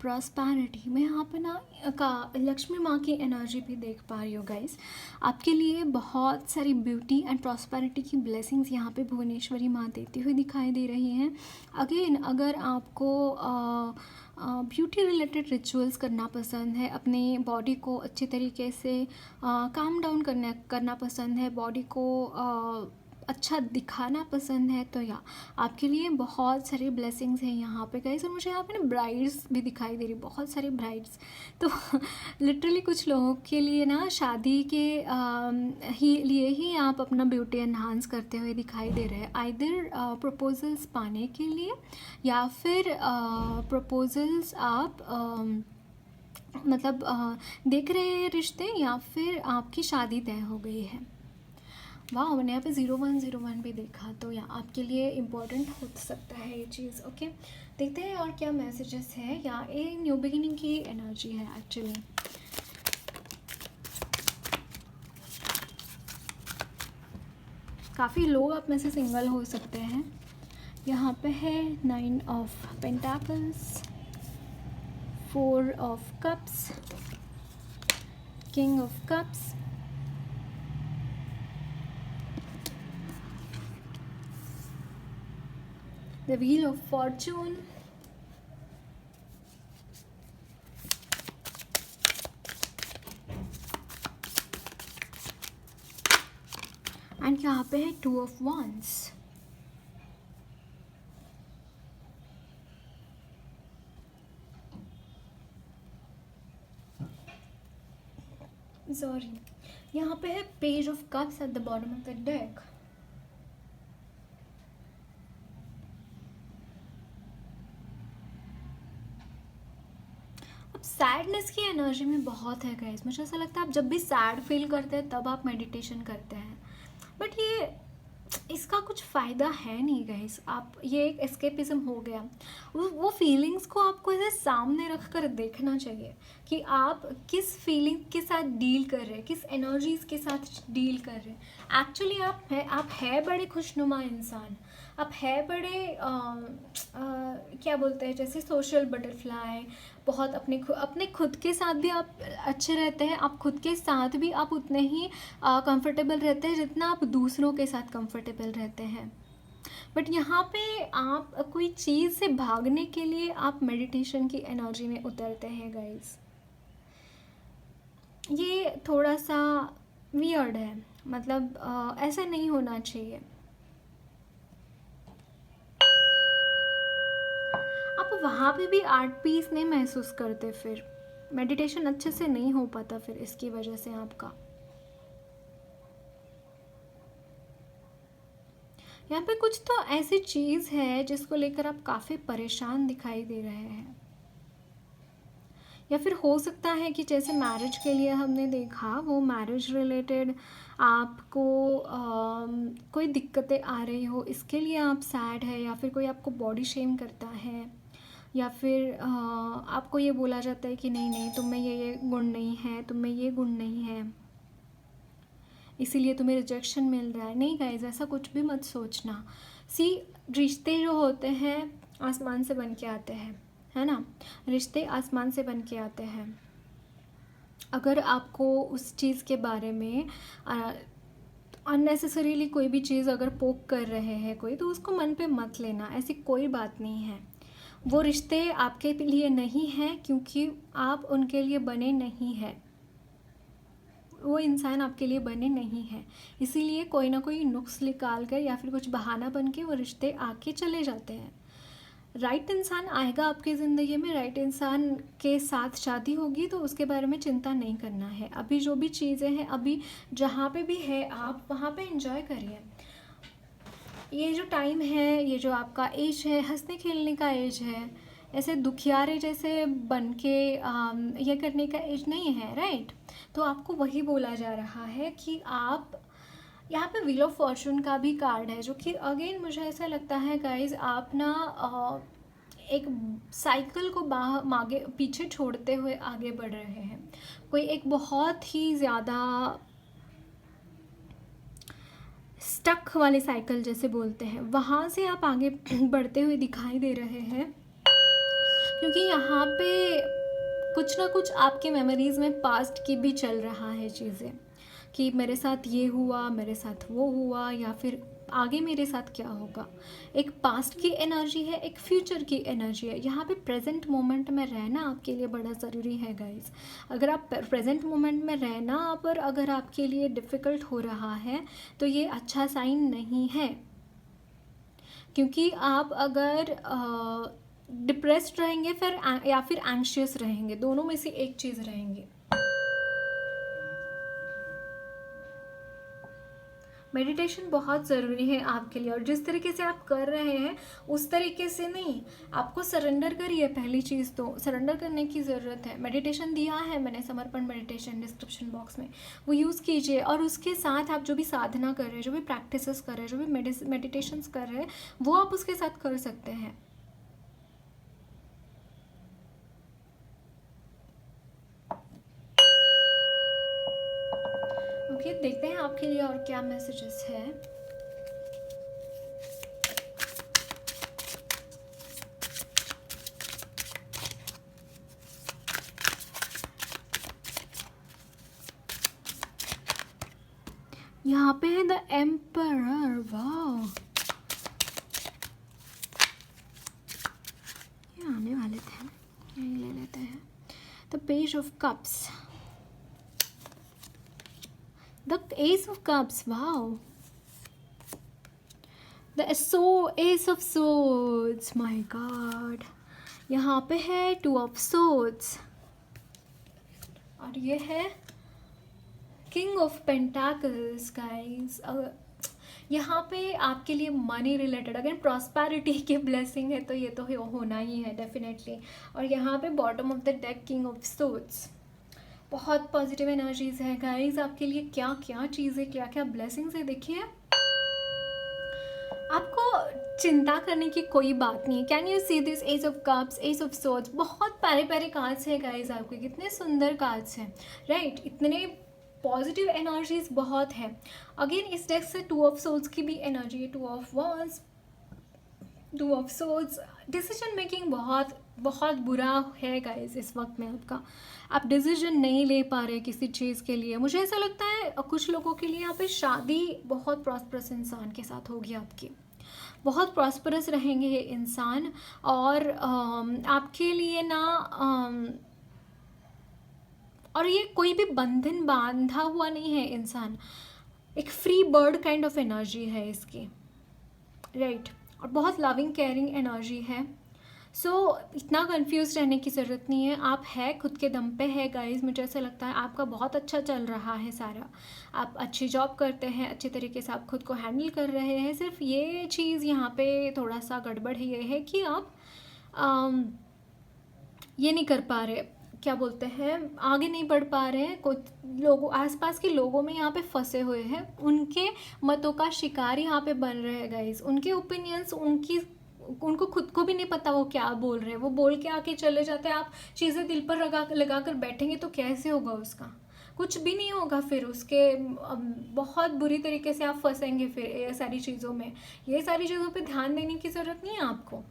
prosperity. मैं यहाँ पे ना का लक्ष्मी माँ की एनर्जी भी देख पा रही हूँ गाइस। आपके लिए बहुत सारी ब्यूटी एंड प्रॉस्पेरिटी की ब्लेसिंग्स यहाँ पे भुवनेश्वरी माँ देती हुई दिखाई दे रही हैं। अगेन, अगर आपको ब्यूटी रिलेटेड रिचुअल्स करना पसंद है, अपने बॉडी को अच्छे तरीके से काम डाउन करना पसंद है, बॉडी को अच्छा दिखाना पसंद है तो या आपके लिए बहुत सारी ब्लेसिंग्स हैं यहाँ पे गाइस। और मुझे यहाँ पे ना ब्राइड्स भी दिखाई दे रही, बहुत सारी ब्राइड्स। तो लिटरली कुछ लोगों के लिए ना शादी के लिए ही आप अपना ब्यूटी एनहांस करते हुए दिखाई दे रहे हैं, आइदर प्रपोजल्स पाने के लिए या फिर प्रपोजल्स आप मतलब देख रहे हैं रिश्ते, या फिर आपकी शादी तय हो गई है। वाह, मैंने यहाँ पे 0101 भी देखा, तो या आपके लिए इम्पोर्टेंट हो सकता है ये चीज़। ओके, देखते हैं और क्या मैसेजेस है। या ये न्यू बिगिनिंग की एनर्जी है एक्चुअली। काफ़ी लोग आप में से सिंगल हो सकते हैं। यहाँ पे है 9 of pentacles, 4 of cups, king of cups, the wheel of fortune, and यहाँ पे है 2 ऑफ wands। सॉरी, यहाँ पे है page of cups eight the bottom of the deck. अब सैडनेस की एनर्जी में बहुत है गाइस। मुझे ऐसा लगता है आप जब भी सैड फील करते हैं तब आप मेडिटेशन करते हैं, बट ये इसका कुछ फ़ायदा है नहीं गाइस। आप ये एक एस्केपिज्म हो गया। वो फीलिंग्स को आपको ऐसे सामने रख कर देखना चाहिए कि आप किस फीलिंग के साथ डील कर रहे हैं, किस एनर्जीज़ के साथ डील कर रहे हैं। एक्चुअली आप है बड़े खुशनुमा इंसान, आप है बड़े क्या बोलते हैं, जैसे सोशल बटरफ्लाई, बहुत अपने खुद के साथ भी आप अच्छे रहते हैं। आप खुद के साथ भी आप उतने ही कंफर्टेबल रहते हैं जितना आप दूसरों के साथ कंफर्टेबल रहते हैं। बट यहाँ पे आप कोई चीज़ से भागने के लिए आप मेडिटेशन की एनर्जी में उतरते हैं गाइस। ये थोड़ा सा वियर्ड है, मतलब ऐसा नहीं होना चाहिए। आप वहाँ पे भी आर्ट पीस नहीं महसूस करते, फिर मेडिटेशन अच्छे से नहीं हो पाता फिर इसकी वजह से आपका। यहाँ पे कुछ तो ऐसी चीज़ है जिसको लेकर आप काफ़ी परेशान दिखाई दे रहे हैं, या फिर हो सकता है कि जैसे मैरिज के लिए हमने देखा, वो मैरिज रिलेटेड आपको कोई दिक्कतें आ रही हो, इसके लिए आप सैड है, या फिर कोई आपको बॉडी शेम करता है, या फिर आपको ये बोला जाता है कि नहीं नहीं, तुम में ये गुण नहीं है, तुम में ये गुण नहीं है, इसीलिए तुम्हें रिजेक्शन मिल रहा है। नहीं गाइस, ऐसा कुछ भी मत सोचना। रिश्ते जो होते हैं आसमान से बन के आते हैं, है ना। रिश्ते आसमान से बन के आते हैं। अगर आपको उस चीज़ के बारे में अननेसेसरीली कोई भी चीज़ अगर पोक कर रहे हैं कोई, तो उसको मन पे मत लेना, ऐसी कोई बात नहीं है। वो रिश्ते आपके लिए नहीं हैं क्योंकि आप उनके लिए बने नहीं हैं। वो इंसान आपके लिए बने नहीं हैं, इसीलिए कोई ना कोई नुक्स निकाल कर या फिर कुछ बहाना बन के वो रिश्ते आके चले जाते हैं। राइट इंसान आएगा आपकी ज़िंदगी में, राइट इंसान के साथ शादी होगी, तो उसके बारे में चिंता नहीं करना है। अभी जो भी चीज़ें हैं, अभी जहाँ पे भी है आप वहाँ पे एंजॉय करिए। ये जो टाइम है, ये जो आपका एज है, हंसने खेलने का एज है, ऐसे दुखियारे जैसे बन के ये करने का एज नहीं है, राइट। तो आपको वही बोला जा रहा है कि आप यहाँ पे व्हील ऑफ फॉर्चून का भी कार्ड है, जो कि अगेन मुझे ऐसा लगता है गाइज, आप ना एक साइकिल को आगे पीछे छोड़ते हुए आगे बढ़ रहे हैं। कोई एक बहुत ही ज़्यादा स्टक वाली साइकिल जैसे बोलते हैं, वहाँ से आप आगे बढ़ते हुए दिखाई दे रहे हैं, क्योंकि यहाँ पे कुछ ना कुछ आपके मेमोरीज़ में पास्ट की भी चल रहा है चीज़ें, कि मेरे साथ ये हुआ, मेरे साथ वो हुआ, या फिर आगे मेरे साथ क्या होगा। एक पास्ट की एनर्जी है, एक फ्यूचर की एनर्जी है। यहाँ पे प्रेजेंट मोमेंट में रहना आपके लिए बड़ा ज़रूरी है गाइस। अगर आप प्रेजेंट मोमेंट में रहना पर अगर आपके लिए डिफ़िकल्ट हो रहा है तो ये अच्छा साइन नहीं है, क्योंकि आप अगर डिप्रेस्ड रहेंगे फिर या फिर एंग्शियस रहेंगे, दोनों में से एक चीज़ रहेंगे। मेडिटेशन बहुत ज़रूरी है आपके लिए, और जिस तरीके से आप कर रहे हैं उस तरीके से नहीं, आपको सरेंडर करिए। पहली चीज़ तो सरेंडर करने की ज़रूरत है। मेडिटेशन दिया है मैंने, समर्पण मेडिटेशन डिस्क्रिप्शन बॉक्स में, वो यूज़ कीजिए। और उसके साथ आप जो भी साधना कर रहे हैं, जो भी प्रैक्टिसेस कर रहे हैं, जो भी मेडिटेशंस कर रहे हैं, वो आप उसके साथ कर सकते हैं। ओके, देखते हैं आपके लिए और क्या मैसेजेस है। यहाँ पे है द एम्परर, वाह, ये आने वाले थे, यही ले लेते हैं। The page of cups, the ace of cups, wow, the ace of swords, my god, यहाँ पे है two of swords, और ये है king of pentacles guys। यहाँ पे आपके लिए मनी रिलेटेड अगर प्रॉस्पेरिटी के ब्लेसिंग है तो ये तो होना ही है डेफिनेटली। और यहाँ पे bottom of the deck king of swords, बहुत पॉजिटिव एनर्जीज है गाइस आपके लिए। क्या क्या चीज़ें, क्या क्या ब्लेसिंग्स है, देखिए आपको चिंता करने की कोई बात नहीं है। Can you see this ace of cups, ace of swords, बहुत प्यारे प्यारे कार्ड्स है गाइस आपके, कितने सुंदर कार्ड्स हैं, राइट, इतने पॉजिटिव एनर्जीज बहुत है। अगेन इस डेक से टू ऑफ सोर्ड्स की भी एनर्जी है, two of wands, two of swords. Decision making बहुत बहुत बुरा है गाइस इस वक्त में आपका, आप डिसीजन नहीं ले पा रहे किसी चीज़ के लिए। मुझे ऐसा लगता है कुछ लोगों के लिए यहाँ पे शादी बहुत प्रॉस्परस इंसान के साथ होगी आपकी, बहुत प्रॉस्परस रहेंगे ये इंसान। और आपके लिए ना और ये कोई भी बंधन बांधा हुआ नहीं है इंसान, एक free bird kind of energy है इसकी, राइट, और बहुत लविंग केयरिंग एनर्जी है। सो इतना कंफ्यूज रहने की ज़रूरत नहीं है, आप है खुद के दम पे है गाइस। मुझे ऐसा लगता है आपका बहुत अच्छा चल रहा है सारा, आप अच्छी जॉब करते हैं, अच्छे तरीके से आप खुद को हैंडल कर रहे हैं। सिर्फ ये चीज़ यहाँ पे थोड़ा सा गड़बड़ ये है कि आप ये नहीं कर पा रहे, क्या बोलते हैं, आगे नहीं बढ़ पा रहे हैं। कुछ लोगों, आसपास के लोगों में यहाँ पे फंसे हुए हैं, उनके मतों का शिकार यहाँ पे बन रहे हैं गाइस। उनके ओपिनियंस, उनको खुद को भी नहीं पता वो क्या बोल रहे हैं, वो बोल के आके चले जाते हैं। आप चीज़ें दिल पर लगा कर बैठेंगे तो कैसे होगा, उसका कुछ भी नहीं होगा, फिर उसके बहुत बुरी तरीके से आप फंसेंगे फिर ये सारी चीज़ों में। ये सारी चीज़ों पे ध्यान देने की ज़रूरत नहीं है आपको,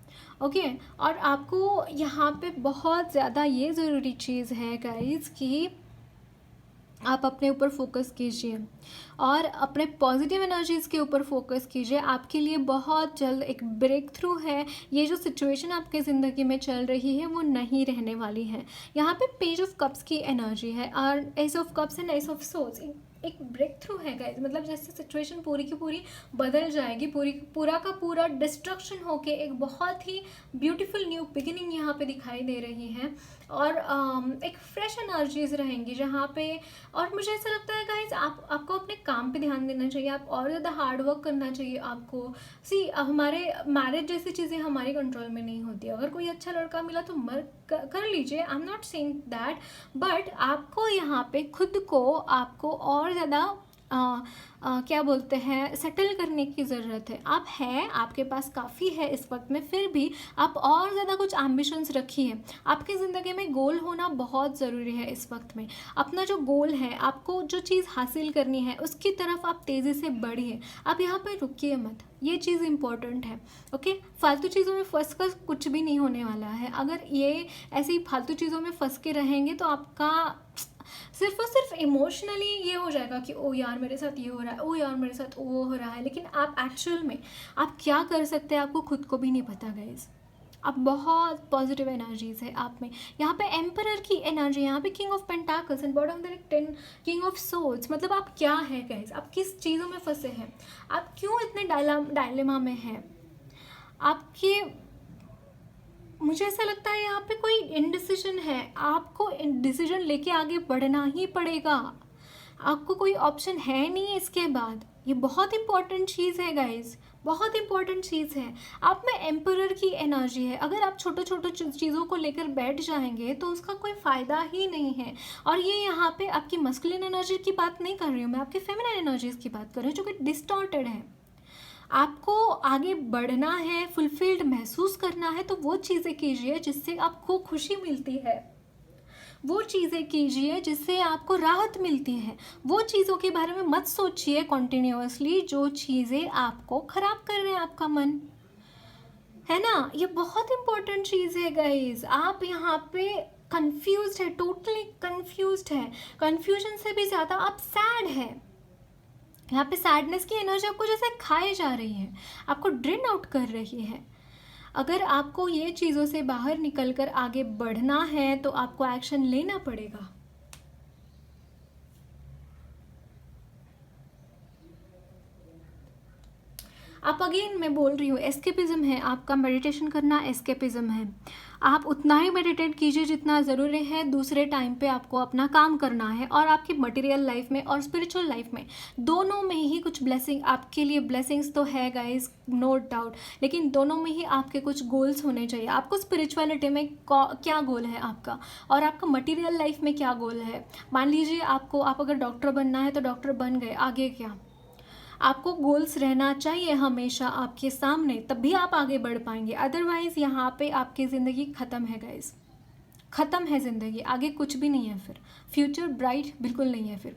ओके। और आपको यहाँ पे बहुत ज़्यादा ये ज़रूरी चीज़ है गाइस कि आप अपने ऊपर फोकस कीजिए और अपने पॉजिटिव एनर्जीज़ के ऊपर फोकस कीजिए। आपके लिए बहुत जल्द एक ब्रेक थ्रू है। ये जो सिचुएशन आपके ज़िंदगी में चल रही है वो नहीं रहने वाली है। यहाँ पे पेज ऑफ कप्स की एनर्जी है और S of cups and S of swords, एक ब्रेक थ्रू है गाइस। मतलब जैसे सिचुएशन पूरी की पूरी बदल जाएगी, पूरा का पूरा डिस्ट्रक्शन होके एक बहुत ही ब्यूटीफुल न्यू बिगिनिंग यहाँ पे दिखाई दे रही है। और एक फ्रेश एनर्जीज रहेंगी जहाँ पे। और मुझे ऐसा लगता है गाइज आपको अपने काम पे ध्यान देना चाहिए, आप और ज़्यादा हार्ड वर्क करना चाहिए आपको। हमारे मैरिज जैसी चीज़ें हमारे कंट्रोल में नहीं होती। अगर कोई अच्छा लड़का मिला तो कर लीजिए, I am not saying that, but आपको यहाँ पे खुद को आपको और ज़्यादा क्या बोलते हैं सेटल करने की ज़रूरत है। आप हैं, आपके पास काफ़ी है इस वक्त में, फिर भी आप और ज़्यादा कुछ एम्बिशंस रखिए। आपकी ज़िंदगी में गोल होना बहुत ज़रूरी है इस वक्त में। अपना जो गोल है, आपको जो चीज़ हासिल करनी है उसकी तरफ आप तेज़ी से बढ़िए, आप यहाँ पर रुकिए मत, ये चीज़ इम्पॉर्टेंट है, ओके। फालतू चीज़ों में फंस कर कुछ भी नहीं होने वाला है। अगर ये ऐसी फालतू चीज़ों में फंस के रहेंगे तो आपका सिर्फ और सिर्फ इमोशनली ये हो जाएगा कि ओ यार मेरे साथ ये हो रहा है, ओ यार मेरे साथ वो हो रहा है, लेकिन आप एक्चुअल में आप क्या कर सकते हैं आपको खुद को भी नहीं पता गाइज। अब बहुत पॉजिटिव एनर्जीज है आप में। यहाँ पे एम्परर की एनर्जी, यहाँ पे king of pentacles and bottom of the 10 king of swords. मतलब आप क्या है गाइज, आप किस चीज़ों में फंसे हैं, आप क्यों इतने डायलेमा में हैं आपके। मुझे ऐसा लगता है यहाँ पे कोई इनडिसीजन है, आपको डिसीजन लेके आगे बढ़ना ही पड़ेगा, आपको कोई ऑप्शन है नहीं इसके बाद। ये बहुत इंपॉर्टेंट चीज़ है गाइज, बहुत इंपॉर्टेंट चीज़ है। आप में एम्परर की एनर्जी है, अगर आप छोटे छोटे चीज़ों को लेकर बैठ जाएंगे तो उसका कोई फ़ायदा ही नहीं है। और ये यहाँ पे आपकी मस्कुलिन एनर्जी की बात नहीं कर रही हूँ मैं, आपकी फेमिनिन एनर्जीज की बात कर रही हूँ जो कि डिस्टॉर्टेड है। आपको आगे बढ़ना है, फुलफिल्ड महसूस करना है, तो वो चीज़ें कीजिए जिससे आपको खुशी मिलती है, वो चीज़ें कीजिए जिससे आपको राहत मिलती है। वो चीज़ों के बारे में मत सोचिए कॉन्टिन्यूसली जो चीज़ें आपको ख़राब कर रहे हैं आपका मन, है ना। ये बहुत इंपॉर्टेंट चीज़ है गाइज। आप यहाँ पे कंफ्यूज्ड है, टोटली कंफ्यूज्ड है, कंफ्यूजन से भी ज़्यादा आप सैड है। यहाँ पे सैडनेस की एनर्जी आपको जैसे खाए जा रही है, आपको ड्रेन आउट कर रही है। अगर आपको ये चीज़ों से बाहर निकलकर आगे बढ़ना है तो आपको एक्शन लेना पड़ेगा। आप अगेन मैं बोल रही हूँ, एस्केपिज्म है आपका, मेडिटेशन करना एस्केपिज्म है। आप उतना ही मेडिटेट कीजिए जितना ज़रूरी है, दूसरे टाइम पे आपको अपना काम करना है। और आपकी मटेरियल लाइफ में और स्पिरिचुअल लाइफ में दोनों में ही कुछ ब्लेसिंग आपके लिए, ब्लेसिंग्स तो है गाइस नो डाउट, लेकिन दोनों में ही आपके कुछ गोल्स होने चाहिए। आपको स्पिरिचुअलिटी में क्या गोल है आपका, और आपका मटेरियल लाइफ में क्या गोल है। मान लीजिए आपको, आप अगर डॉक्टर बनना है तो डॉक्टर बन गए, आगे क्या। आपको गोल्स रहना चाहिए हमेशा आपके सामने, तभी आप आगे बढ़ पाएंगे। अदरवाइज़ यहाँ पे आपकी ज़िंदगी ख़त्म है गाइस, ख़त्म है ज़िंदगी, आगे कुछ भी नहीं है, फिर फ्यूचर ब्राइट बिल्कुल नहीं है। फिर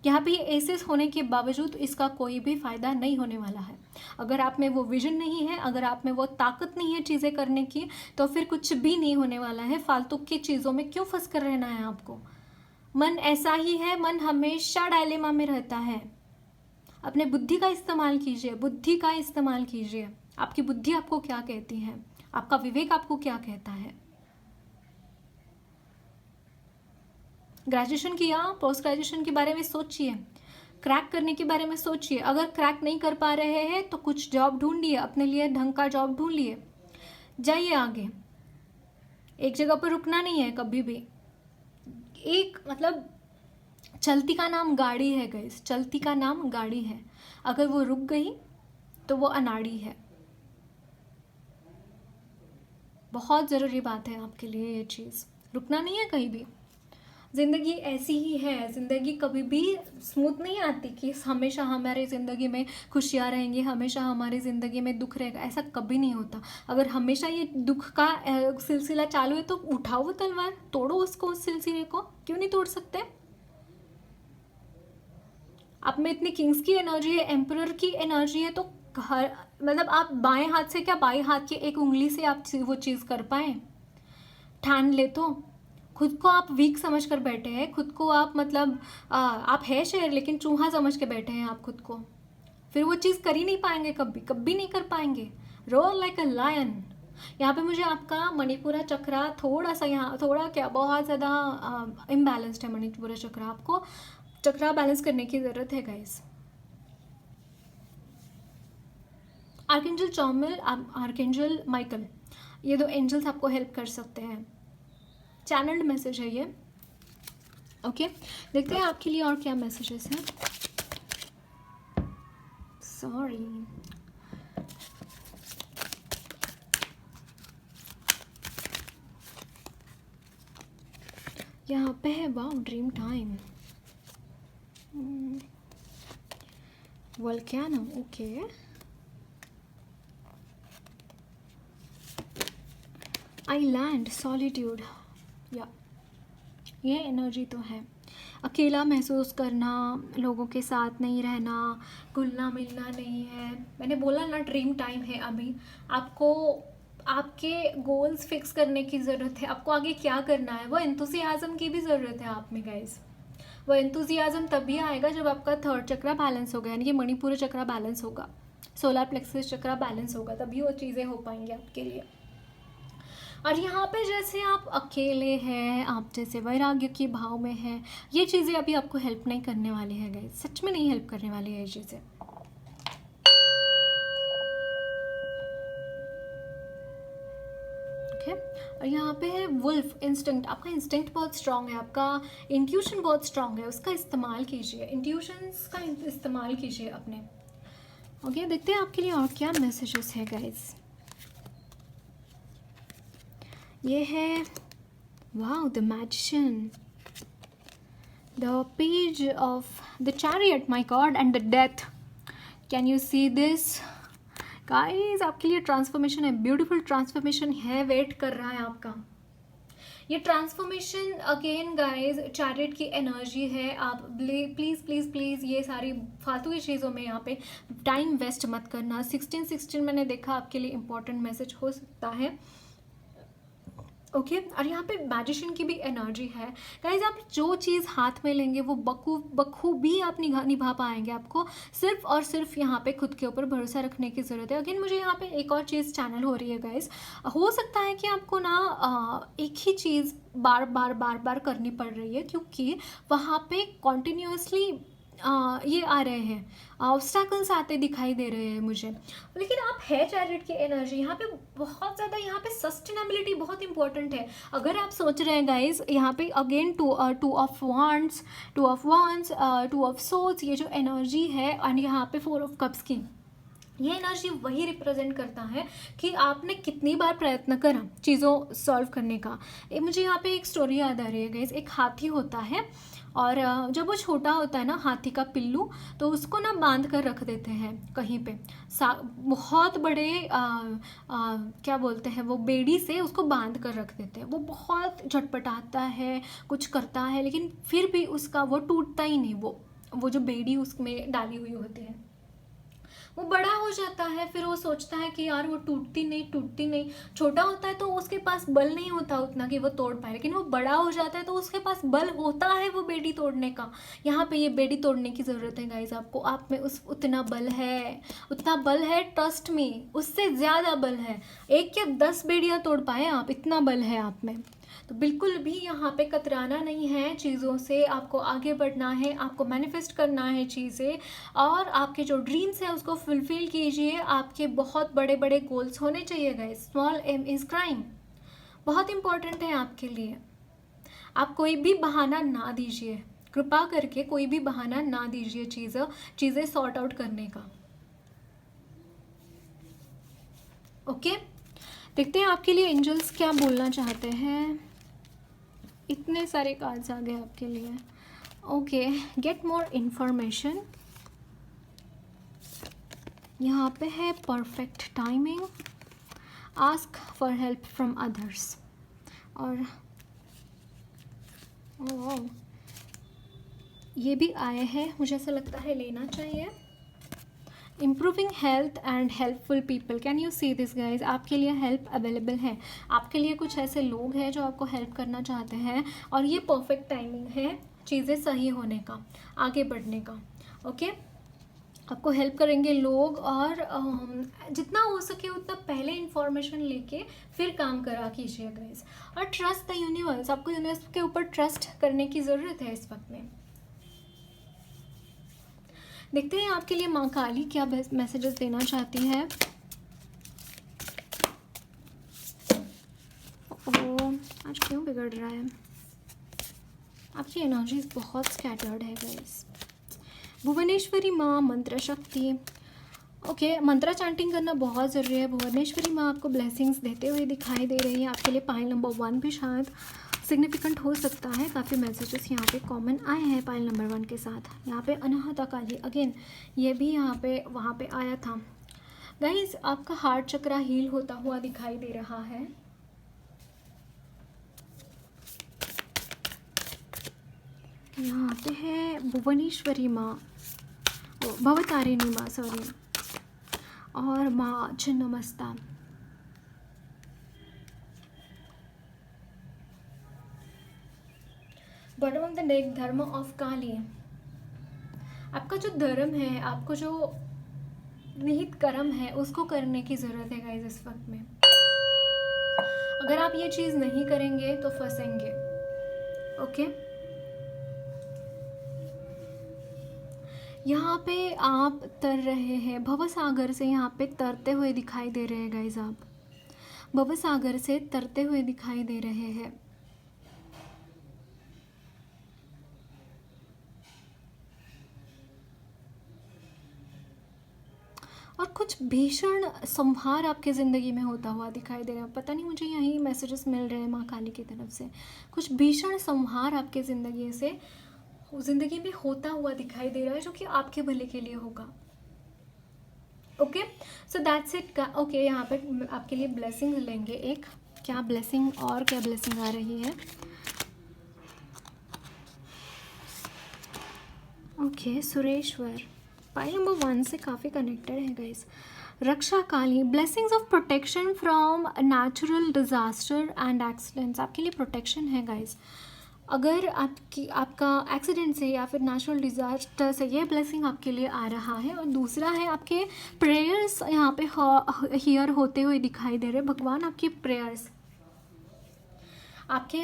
यहाँ पे एसेस होने के बावजूद इसका कोई भी फ़ायदा नहीं होने वाला है। अगर आप में वो विजन नहीं है, अगर आप में वो ताकत नहीं है चीज़ें करने की, तो फिर कुछ भी नहीं होने वाला है। फालतू की चीज़ों में क्यों फंस कर रहना है आपको। मन ऐसा ही है, मन हमेशा डायलेमा में रहता है। अपने बुद्धि का इस्तेमाल कीजिए, बुद्धि का इस्तेमाल कीजिए। आपकी बुद्धि आपको क्या कहती है, आपका विवेक आपको क्या कहता है। ग्रेजुएशन किया, पोस्ट ग्रेजुएशन के बारे में सोचिए, क्रैक करने के बारे में सोचिए। अगर क्रैक नहीं कर पा रहे हैं तो कुछ जॉब ढूंढिए, अपने लिए ढंग का जॉब ढूंढ लिए, जाइए आगे। एक जगह पर रुकना नहीं है कभी भी। एक मतलब चलती का नाम गाड़ी है गाइस, चलती का नाम गाड़ी है। अगर वो रुक गई तो वो अनाड़ी है। बहुत ज़रूरी बात है आपके लिए ये चीज़, रुकना नहीं है कहीं भी। ज़िंदगी ऐसी ही है, ज़िंदगी कभी भी स्मूथ नहीं आती कि हमेशा हमारी ज़िंदगी में खुशियाँ रहेंगी, हमेशा हमारी ज़िंदगी में दुख रहेगा, ऐसा कभी नहीं होता। अगर हमेशा ये दुख का सिलसिला चालू है तो उठाओ वो तलवार, तोड़ो उसको, उस सिलसिले को क्यों नहीं तोड़ सकते। आप में इतनी किंग्स की एनर्जी है, एम्परर की एनर्जी है, तो हर मतलब आप बाएं हाथ से क्या, बाएं हाथ की एक उंगली से आप वो चीज़ कर पाए, ठान ले तो। खुद को आप वीक समझ कर बैठे हैं, खुद को आप मतलब आप है शेर लेकिन चूहा समझ के बैठे हैं आप खुद को, फिर वो चीज़ कर ही नहीं पाएंगे, कभी कभी नहीं कर पाएंगे। Roar like a lion. यहाँ पे मुझे आपका मणिपुरा चक्रा थोड़ा सा, यहाँ थोड़ा क्या बहुत ज़्यादा इम्बैलेंस्ड है मणिपुरा चक्रा, आपको चक्रा बैलेंस करने की ज़रूरत है गाइस। आर्कएंजल चौमिल, आर्कएंजल माइकल, ये दो एंजल्स आपको हेल्प कर सकते हैं। चैनल्ड मैसेज है ये, ओके। देखते हैं आपके लिए और क्या मैसेजेस हैं। सॉरी, यहाँ पे है wow dream time, volcano, okay. Island, solitude, या ये एनर्जी तो है। अकेला महसूस करना, लोगों के साथ नहीं रहना, घुलना मिलना नहीं है। मैंने बोला ना ड्रीम टाइम है अभी। आपको आपके गोल्स फिक्स करने की ज़रूरत है, आपको आगे क्या करना है, वो एंथुसियाज़म की भी ज़रूरत है आप में गाइस। वो एंथुसियाज़म तभी आएगा जब आपका थर्ड चक्रा बैलेंस होगा, यानी कि मणिपुर चक्रा बैलेंस होगा, सोलर प्लेक्सस चक्रा बैलेंस होगा, तभी वो चीज़ें हो पाएंगी आपके लिए। और यहाँ पे जैसे आप अकेले हैं, आप जैसे वैराग्य के भाव में हैं, ये चीज़ें अभी आपको हेल्प नहीं करने वाली है गाइस, सच में नहीं हेल्प करने वाली है ये चीज़ें। और यहाँ पे है वुल्फ इंस्टिंक्ट, आपका इंस्टिंक्ट बहुत स्ट्रांग है, आपका इंट्यूशन बहुत स्ट्रांग है, उसका इस्तेमाल कीजिए, इंट्यूशंस का इस्तेमाल कीजिए अपने। ओके, देखते हैं आपके लिए और क्या मैसेजेस है गाइस। ये है wow the magician, the page of the chariot, my God, and the death. Can you see this guys, आपके लिए ट्रांसफॉर्मेशन है, ब्यूटीफुल ट्रांसफॉर्मेशन है, वेट कर रहा है आपका ये ट्रांसफॉर्मेशन। अगेन गाइस, चैरियट की एनर्जी है, आप प्लीज़ प्लीज़ प्लीज़ ये सारी फालतू की चीज़ों में यहाँ पे टाइम वेस्ट मत करना। 16 मैंने देखा आपके लिए इंपॉर्टेंट मैसेज हो सकता है। ओके और यहाँ पे मैजिशियन की भी एनर्जी है गाइज, आप जो चीज़ हाथ में लेंगे वो बखूबी आप निभा पाएंगे। आपको सिर्फ और सिर्फ यहाँ पे खुद के ऊपर भरोसा रखने की ज़रूरत है। अगेन मुझे यहाँ पे एक और चीज़ चैनल हो रही है गाइज, हो सकता है कि आपको ना एक ही चीज़ बार बार करनी पड़ रही है, क्योंकि वहाँ पे कॉन्टिन्यूसली ये आ रहे हैं, ऑब्स्टैकल्स आते दिखाई दे रहे हैं मुझे। लेकिन आप है चैरियट की एनर्जी, यहाँ पे बहुत ज़्यादा, यहाँ पे सस्टेनेबिलिटी बहुत इंपॉर्टेंट है। अगर आप सोच रहे हैं गाइज, यहाँ पे again two of wands, two of souls, ये जो एनर्जी है, और यहाँ पे 4 ऑफ कप्स की ये एनर्जी वही रिप्रेजेंट करता है कि आपने कितनी बार प्रयत्न करा चीज़ों सॉल्व करने का। मुझे यहाँ पे एक स्टोरी याद आ रही है गाइज, एक हाथी होता है और जब वो छोटा होता है ना हाथी का पिल्लू, तो उसको ना बांध कर रख देते हैं कहीं पे, बहुत बड़े क्या बोलते हैं वो, बेड़ी से उसको बांध कर रख देते हैं। वो बहुत झटपटाता है, कुछ करता है, लेकिन फिर भी उसका वो टूटता ही नहीं, वो जो बेड़ी उसमें डाली हुई होती है। वो बड़ा हो जाता है, फिर वो सोचता है कि यार वो टूटती नहीं। छोटा होता है तो उसके पास बल नहीं होता उतना कि वो तोड़ पाए, लेकिन वो बड़ा हो जाता है तो उसके पास बल होता है वो बेड़ी तोड़ने का। यहाँ पे ये बेड़ी तोड़ने की ज़रूरत है गाइज आपको, आप में उतना बल है, ट्रस्ट में, उससे ज़्यादा बल है। 1 या 10 बेड़ियाँ तोड़ पाए आप, इतना बल है आप में। तो बिल्कुल भी यहाँ पे कतराना नहीं है चीज़ों से, आपको आगे बढ़ना है, आपको मैनिफेस्ट करना है चीज़ें, और आपके जो ड्रीम्स हैं उसको फुलफिल कीजिए। आपके बहुत बड़े बड़े गोल्स होने चाहिए guys, small aim is crime, बहुत इंपॉर्टेंट है आपके लिए। आप कोई भी बहाना ना दीजिए, कृपा करके कोई भी बहाना ना दीजिए चीज़ें सॉर्ट आउट करने का। ओके, देखते हैं आपके लिए एंजल्स क्या बोलना चाहते हैं। इतने सारे कार्ड्स आ गए आपके लिए। ओके, गेट मोर इन्फॉर्मेशन, यहाँ पे है perfect timing, ask for help from others, और ये भी आए हैं, मुझे ऐसा लगता है लेना चाहिए। Improving health and helpful people, can you see this guys, आपके लिए हेल्प अवेलेबल है, आपके लिए कुछ ऐसे लोग हैं जो आपको हेल्प करना चाहते हैं, और ये परफेक्ट टाइमिंग है चीज़ें सही होने का, आगे बढ़ने का। ओके, आपको हेल्प करेंगे लोग, और जितना हो सके उतना पहले इन्फॉर्मेशन लेके फिर काम करा कीजिए गाइज। और ट्रस्ट द यूनिवर्स, आपको यूनिवर्स के ऊपर ट्रस्ट करने की ज़रूरत है इस वक्त में। देखते हैं आपके लिए माँ काली क्या मैसेजेस देना चाहती है। आज क्यों बिगड़ रहा है, आपकी एनर्जीज बहुत स्कैटर्ड है गाइस। भुवनेश्वरी माँ मंत्र शक्ति, ओके, मंत्रा चैंटिंग करना बहुत ज़रूरी है। भुवनेश्वरी माँ आपको ब्लेसिंग्स देते हुए दिखाई दे रही है। आपके लिए पाइल नंबर 1 भी शायद सिग्निफिकेंट हो सकता है, काफ़ी मैसेजेस यहाँ पे कॉमन आए हैं पाइल नंबर 1 के साथ। यहाँ पे अनाहता काली, अगेन ये भी यहाँ पे वहाँ पे आया था गाइस। आपका हार्ट चक्रा हील होता हुआ दिखाई दे रहा है। यहाँ पे है भुवनेश्वरी माँ, भवतारिणी माँ सॉरी, और माँ Chhinnamasta. Bottom of the deck, धर्म ऑफ काली। आपका जो धर्म है, आपको जो निहित कर्म है, उसको करने की ज़रूरत है गाइज इस वक्त में। अगर आप ये चीज़ नहीं करेंगे तो फंसेंगे। ओके, यहाँ पे आप तर रहे हैं भव सागर से, यहाँ पे तरते हुए दिखाई दे रहे हैं गाइज। आप भव सागर से तरते हुए दिखाई दे रहे हैं। और कुछ भीषण संहार आपके ज़िंदगी में होता हुआ दिखाई दे रहा है। पता नहीं, मुझे यही मैसेजेस मिल रहे हैं माँ काली की तरफ से। कुछ भीषण संहार आपके ज़िंदगी में होता हुआ दिखाई दे रहा है, जो कि आपके भले के लिए होगा। Okay, so that's it. Okay, यहाँ पे आपके लिए ब्लेसिंग लेंगे एक। क्या ब्लेसिंग आ रही है? ओके, सुरेश्वर पाई नंबर 1 से काफ़ी कनेक्टेड है guys. Raksha Kali, blessings of protection from natural disaster and accidents. आपके लिए प्रोटेक्शन है गाइस। अगर आपका एक्सीडेंट से या फिर नेचुरल डिजास्टर से ये ब्लेसिंग आपके लिए आ रहा है। और दूसरा है, आपके प्रेयर्स यहाँ पे हियर होते हुए दिखाई दे रहे हैं। भगवान आपके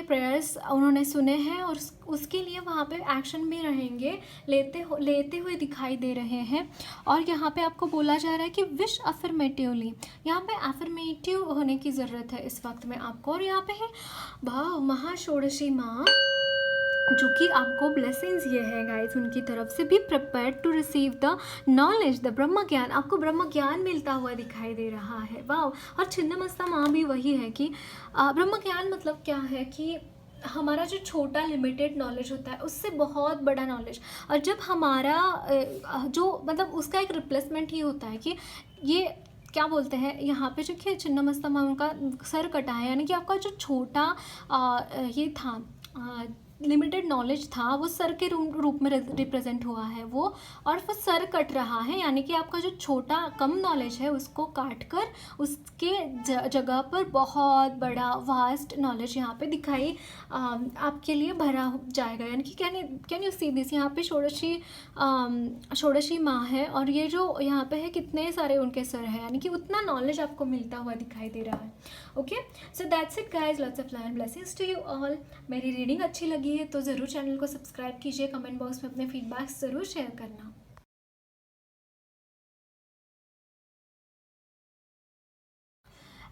प्रेयर्स उन्होंने सुने हैं और उसके लिए वहाँ पे एक्शन भी रहेंगे, लेते हुए दिखाई दे रहे हैं। और यहाँ पे आपको बोला जा रहा है कि विश अफर्मेटिवली, यहाँ पे अफर्मेटिव होने की ज़रूरत है इस वक्त में आपको। और यहाँ पे है भाव महाषोडशी माँ, जो कि आपको ब्लेसिंग्स ये है गाइस उनकी तरफ से। भी prepare to receive the knowledge, the Brahma gyan. आपको ब्रह्म ज्ञान मिलता हुआ दिखाई दे रहा है। वाह। और छिन्नमस्ता माँ भी वही है कि ब्रह्म ज्ञान मतलब क्या है कि हमारा जो छोटा लिमिटेड नॉलेज होता है उससे बहुत बड़ा नॉलेज। और जब हमारा जो मतलब उसका एक रिप्लेसमेंट ही होता है कि ये क्या बोलते हैं यहाँ पे, जो कि छिन्नमस्ता माँ उनका सर कटा है, यानी कि आपका जो छोटा ये था लिमिटेड नॉलेज था, वो सर के रूप में रिप्रेजेंट हुआ है वो। और वो सर कट रहा है, यानी कि आपका जो छोटा कम नॉलेज है उसको काट कर उसके जगह पर बहुत बड़ा वास्ट नॉलेज यहाँ पे दिखाई आपके लिए भरा जाएगा। यानी कि कैन यू सी दिस, यहाँ पे षोडशी माँ है और ये जो यहाँ पे है कितने सारे उनके सर हैं, यानी कि उतना नॉलेज आपको मिलता हुआ दिखाई दे रहा है। Okay, so that's it guys, lots of love and blessings to you all. मेरी रीडिंग अच्छी लगी है तो ज़रूर चैनल को सब्सक्राइब कीजिए, कमेंट बॉक्स में अपने फीडबैक्स ज़रूर शेयर करना।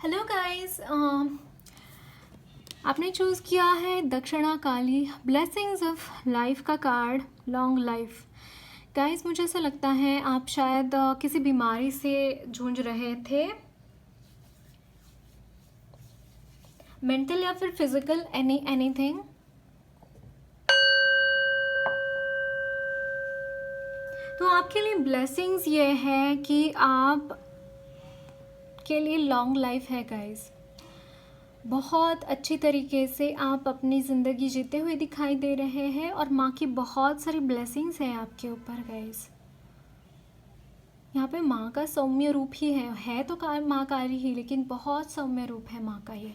हेलो गाइज, आपने चूज़ किया है दक्षिणा काली, ब्लेसिंग्स ऑफ लाइफ का कार्ड, लॉन्ग लाइफ। गाइज, मुझे ऐसा लगता है आप शायद किसी बीमारी से जूझ रहे थे, मेंटल या फिर फिजिकल, एनीथिंग। तो आपके लिए ब्लेसिंग्स ये है कि आप के लिए लॉन्ग लाइफ है गाइज। बहुत अच्छी तरीके से आप अपनी ज़िंदगी जीते हुए दिखाई दे रहे हैं और माँ की बहुत सारी ब्लेसिंग्स हैं आपके ऊपर गाइज। यहाँ पे माँ का सौम्य रूप ही है तो माँ काली ही, लेकिन बहुत सौम्य रूप है माँ का ये।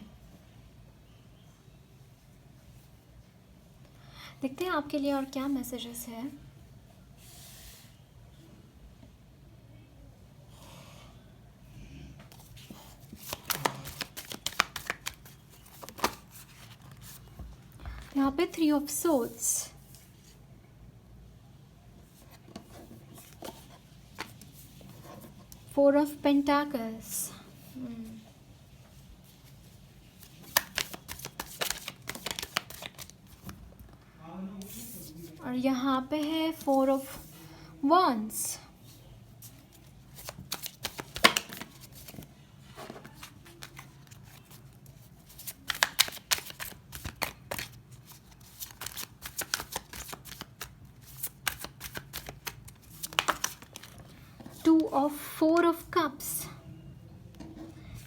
देखते हैं आपके लिए और क्या मैसेजेस है। यहाँ पे 3 of swords, four of pentacles, और यहाँ पे है 4 of wands, of 4 of cups,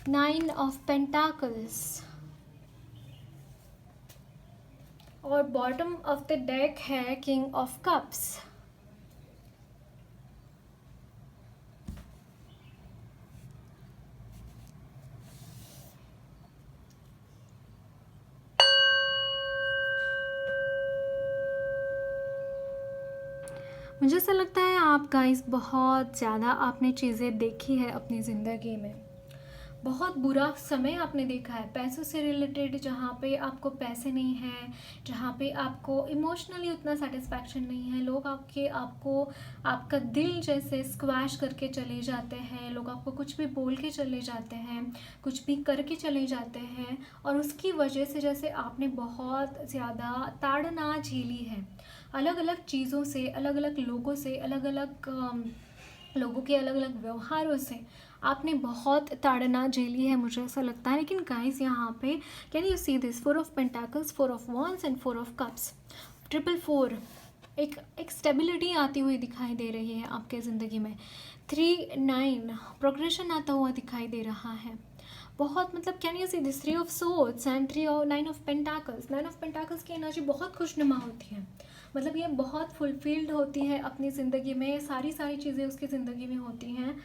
9 of pentacles, और बॉटम ऑफ द डेक है किंग ऑफ कप्स। मुझे ऐसा लगता है आप गाइस बहुत ज़्यादा आपने चीज़ें देखी है अपनी ज़िंदगी में, बहुत बुरा समय आपने देखा है पैसों से रिलेटेड, जहाँ पे आपको पैसे नहीं हैं, जहाँ पे आपको इमोशनली उतना सेटिस्फैक्शन नहीं है, लोग आपको आपका दिल जैसे स्क्वैश करके चले जाते हैं, लोग आपको कुछ भी बोल के चले जाते हैं, कुछ भी करके चले जाते हैं, और उसकी वजह से जैसे आपने बहुत ज़्यादा ताड़ना झेली है अलग अलग चीज़ों से, अलग अलग लोगों से, अलग अलग लोगों के अलग अलग व्यवहारों से आपने बहुत ताड़ना झेली है, मुझे ऐसा लगता है। लेकिन गाइस यहाँ पे can you see this 4 of pentacles, 4 of wands and 4 of cups, 444, एक स्टेबिलिटी आती हुई दिखाई दे रही है आपके ज़िंदगी में। 3 9 प्रोग्रेशन आता हुआ दिखाई दे रहा है बहुत, मतलब can you see this 3 of swords and 9 of pentacles. 9 of pentacles की एनर्जी बहुत खुशनुमा होती है, मतलब ये बहुत फुलफिल्ड होती है अपनी ज़िंदगी में, सारी चीज़ें उसकी ज़िंदगी में होती हैं,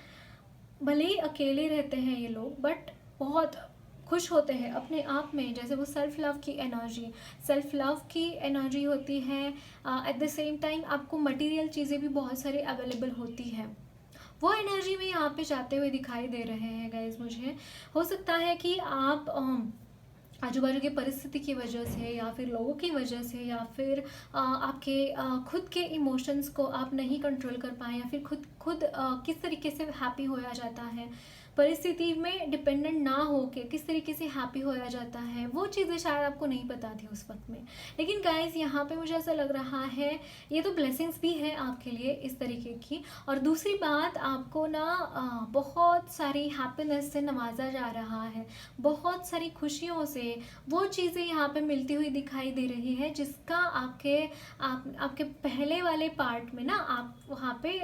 भले ही अकेले रहते हैं ये लोग बट बहुत खुश होते हैं अपने आप में, जैसे वो सेल्फ लव की एनर्जी होती है। एट द सेम टाइम आपको मटेरियल चीज़ें भी बहुत सारी अवेलेबल होती है, वो एनर्जी में यहाँ पे जाते हुए दिखाई दे रहे हैं गाइज। मुझे हो सकता है कि आप आजू बाजू की परिस्थिति की वजह से या फिर लोगों की वजह से या फिर आपके खुद के इमोशंस को आप नहीं कंट्रोल कर पाए, या फिर खुद किस तरीके से हैप्पी होया जाता है, परिस्थिति में डिपेंडेंट ना हो के किस तरीके से हैप्पी होया जाता है, वो चीज़ें शायद आपको नहीं पता थी उस वक्त में। लेकिन गाइस यहाँ पे मुझे ऐसा लग रहा है ये तो ब्लेसिंग्स भी है आपके लिए इस तरीके की। और दूसरी बात, आपको ना बहुत सारी हैप्पीनेस से नवाजा जा रहा है, बहुत सारी खुशियों से वो चीज़ें यहाँ पे मिलती हुई दिखाई दे रही है जिसका आपके पहले वाले पार्ट में ना आप वहाँ पे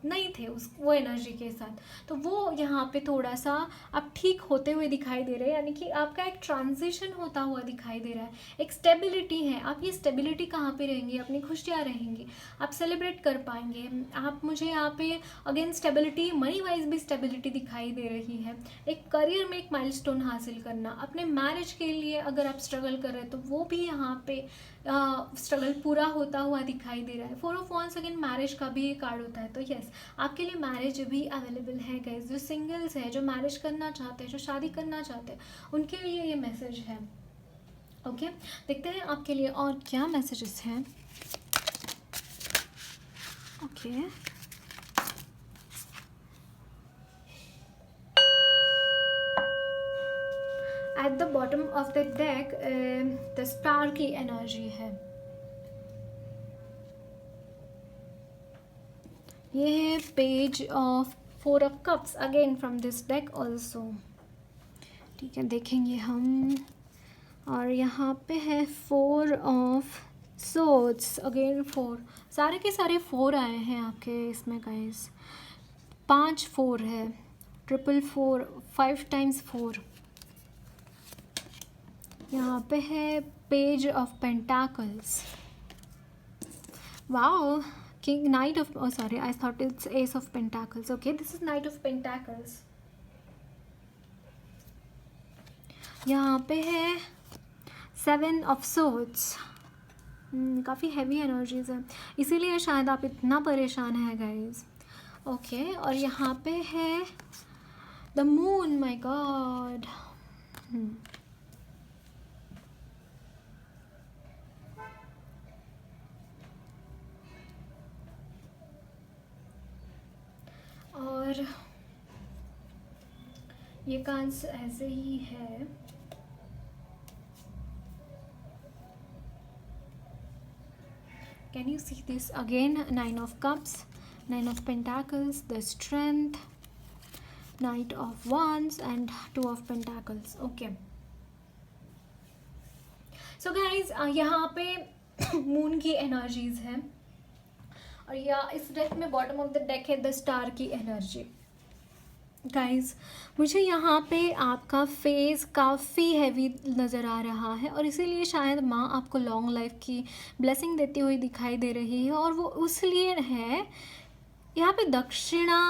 नहीं थे वो एनर्जी के साथ, तो वो यहाँ पे थोड़ा सा आप ठीक होते हुए दिखाई दे रहे हैं, यानी कि आपका एक ट्रांजिशन होता हुआ दिखाई दे रहा है, एक स्टेबिलिटी है। आप ये स्टेबिलिटी कहाँ पे रहेंगी, अपनी खुशियाँ रहेंगी, आप सेलिब्रेट कर पाएंगे आप। मुझे यहाँ पे अगेन स्टेबिलिटी, मनी वाइज भी स्टेबिलिटी दिखाई दे रही है, एक करियर में एक माइलस्टोन हासिल करना, अपने मैरिज के लिए अगर आप स्ट्रगल कर रहे हैं तो वो भी यहाँ पे स्ट्रगल पूरा होता हुआ दिखाई दे रहा है। 4 ऑफ वॉन्स अगेन मैरिज का भी कार्ड होता है, तो यस आपके लिए मैरिज भी अवेलेबल है गाइस। जो सिंगल्स है, जो मैरिज करना चाहते हैं, जो शादी करना चाहते हैं, उनके लिए ये मैसेज है। ओके देखते हैं आपके लिए और क्या मैसेजेस हैं। Okay eight the bottom of the deck the star की एनर्जी है, ये है page of 4 of cups again from this deck also, ठीक है देखेंगे हम। और यहाँ पे है 4 ऑफ सोर्ड्स अगेन 4, सारे के सारे 4 आए हैं आपके इसमें गाइस, 5 4 है, 444, 5 टाइम्स 4। यहाँ पे है page of pentacles, wow, king, night of, oh sorry I thought it's ace of pentacles, okay this is knight of pentacles। यहाँ पे है 7 ऑफ swords, काफ़ी हैवी एनर्जीज है, इसीलिए शायद आप इतना परेशान हैं गाइज। ओके और यहाँ पे है द मून, माय गॉड, और ये कार्ड्स ऐसे ही है। Can you see this again? 9 of cups, 9 of pentacles, the strength, knight of wands and 2 of pentacles। okay so guys यहाँ पे मून की एनर्जीज हैं, और या इस डेक में बॉटम ऑफ द डेक है द स्टार की एनर्जी। गाइज मुझे यहाँ पे आपका फेस काफ़ी हैवी नज़र आ रहा है, और इसीलिए शायद माँ आपको लॉन्ग लाइफ की ब्लेसिंग देती हुई दिखाई दे रही है, और वो इसलिए है यहाँ पे दक्षिणा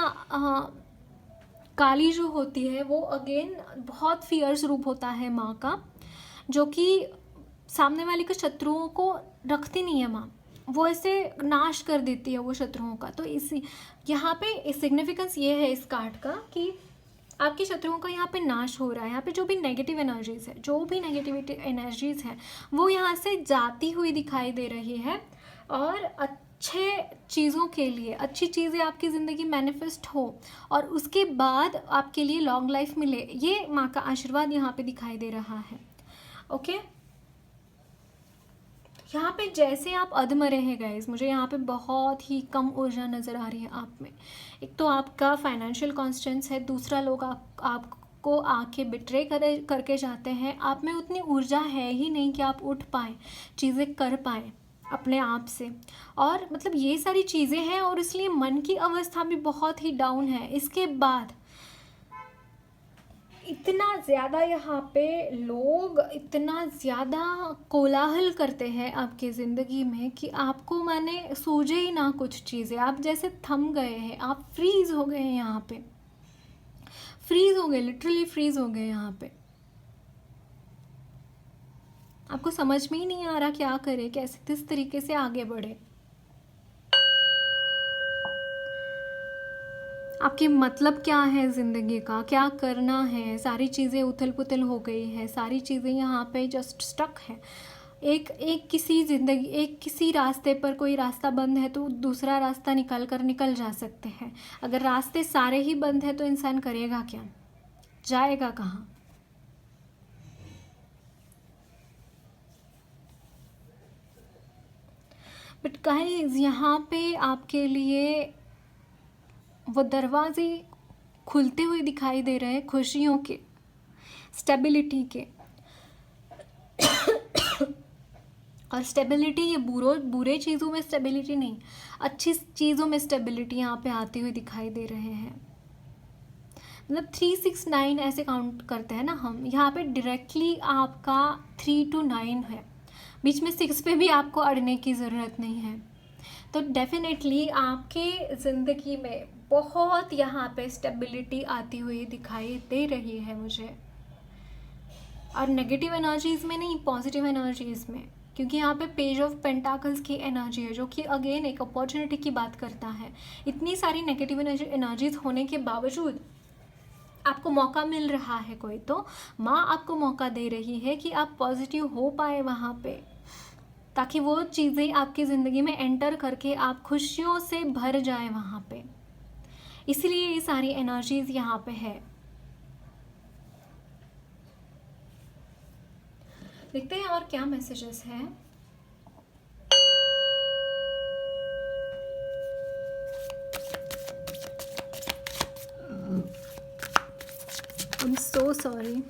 काली जो होती है वो अगेन बहुत फियर्स रूप होता है माँ का, जो कि सामने वाले के शत्रुओं को रखती नहीं है माँ, वो ऐसे नाश कर देती है वो शत्रुओं का। तो इसी यहाँ पे सिग्निफिकेंस ये है इस कार्ड का कि आपके शत्रुओं का यहाँ पे नाश हो रहा है। यहाँ पे जो भी नेगेटिव एनर्जीज है, जो भी नेगेटिविटी एनर्जीज हैं, वो यहाँ से जाती हुई दिखाई दे रही है। और अच्छे चीज़ों के लिए, अच्छी चीज़ें आपकी ज़िंदगी मैनिफेस्ट हो और उसके बाद आपके लिए लॉन्ग लाइफ मिले, ये माँ का आशीर्वाद यहाँ पे दिखाई दे रहा है। ओके, यहाँ पे जैसे आप अधमरे हैं गाइस, मुझे यहाँ पे बहुत ही कम ऊर्जा नज़र आ रही है आप में। एक तो आपका फाइनेंशियल कॉन्स्टेंस है, दूसरा लोग आपको आके बिट्रे करके जाते हैं। आप में उतनी ऊर्जा है ही नहीं कि आप उठ पाएँ, चीज़ें कर पाएँ अपने आप से। और मतलब ये सारी चीज़ें हैं और इसलिए मन की अवस्था भी बहुत ही डाउन है। इसके बाद इतना ज़्यादा यहाँ पे लोग इतना ज़्यादा कोलाहल करते हैं आपकी ज़िंदगी में कि आपको माने सूझे ही ना कुछ चीज़ें। आप जैसे थम गए हैं, आप फ्रीज़ हो गए हैं यहाँ पे, फ्रीज़ हो गए, लिटरली फ्रीज़ हो गए यहाँ पे। आपको समझ में ही नहीं आ रहा क्या करें, कैसे किस तरीके से आगे बढ़े। आपके मतलब क्या है ज़िंदगी का, क्या करना है, सारी चीज़ें उथल पुथल हो गई है, सारी चीज़ें यहाँ पे जस्ट स्टक है। एक किसी रास्ते पर कोई रास्ता बंद है तो दूसरा रास्ता निकल जा सकते हैं। अगर रास्ते सारे ही बंद है तो इंसान करेगा क्या, जाएगा कहाँ। बट गाइस यहाँ पे आपके लिए वो दरवाजे खुलते हुए दिखाई दे रहे हैं, खुशियों के, स्टेबिलिटी के। और स्टेबिलिटी ये बुरे चीज़ों में स्टेबिलिटी नहीं, अच्छी चीज़ों में स्टेबिलिटी यहाँ पे आती हुई दिखाई दे रहे हैं। मतलब 369 ऐसे काउंट करते हैं ना हम, यहाँ पे डायरेक्टली आपका 3 to 9 है, बीच में 6 पे भी आपको अड़ने की ज़रूरत नहीं है। तो डेफिनेटली आपके ज़िंदगी में बहुत यहाँ पे स्टेबिलिटी आती हुई दिखाई दे रही है मुझे। और नेगेटिव एनर्जीज़ में नहीं, पॉजिटिव एनर्जीज़ में, क्योंकि यहाँ पे पेज ऑफ पेंटाकल्स की एनर्जी है जो कि अगेन एक अपॉर्चुनिटी की बात करता है। इतनी सारी नेगेटिव एनर्जीज़ होने के बावजूद आपको मौका मिल रहा है कोई, तो माँ आपको मौका दे रही है कि आप पॉजिटिव हो पाए वहाँ पे, ताकि वो चीज़ें आपकी ज़िंदगी में एंटर करके आप खुशियों से भर जाए वहाँ पे। इसलिए ये सारी एनर्जीज़ यहाँ पे है। देखते हैं और क्या मैसेजेस हैं। I'm so sorry.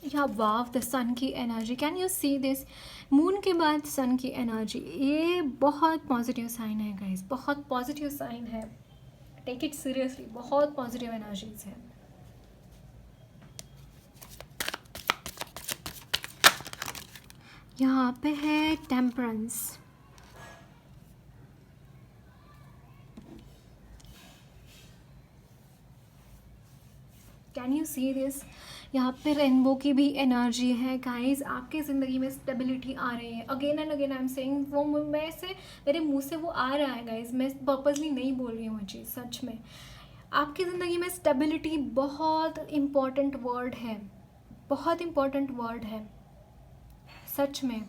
या वाव, द सन की energy, can you see this? Moon के बाद सन की एनर्जी, ये बहुत पॉजिटिव साइन है गाइस, बहुत पॉजिटिव साइन है। टेक इट सीरियसली, बहुत पॉजिटिव एनर्जीज है। यहाँ पे है temperance, can you see this? यहाँ पे रेनबो की भी एनर्जी है गाइस। आपके ज़िंदगी में स्टेबिलिटी आ रही है। Again and again I am saying, वो मेरे मुंह से वो आ रहा है गाइस, मैं पर्पसली नहीं बोल रही हूँ वो चीज़। सच में आपकी ज़िंदगी में स्टेबिलिटी बहुत इम्पॉर्टेंट वर्ड है, बहुत इम्पॉर्टेंट वर्ड है। सच में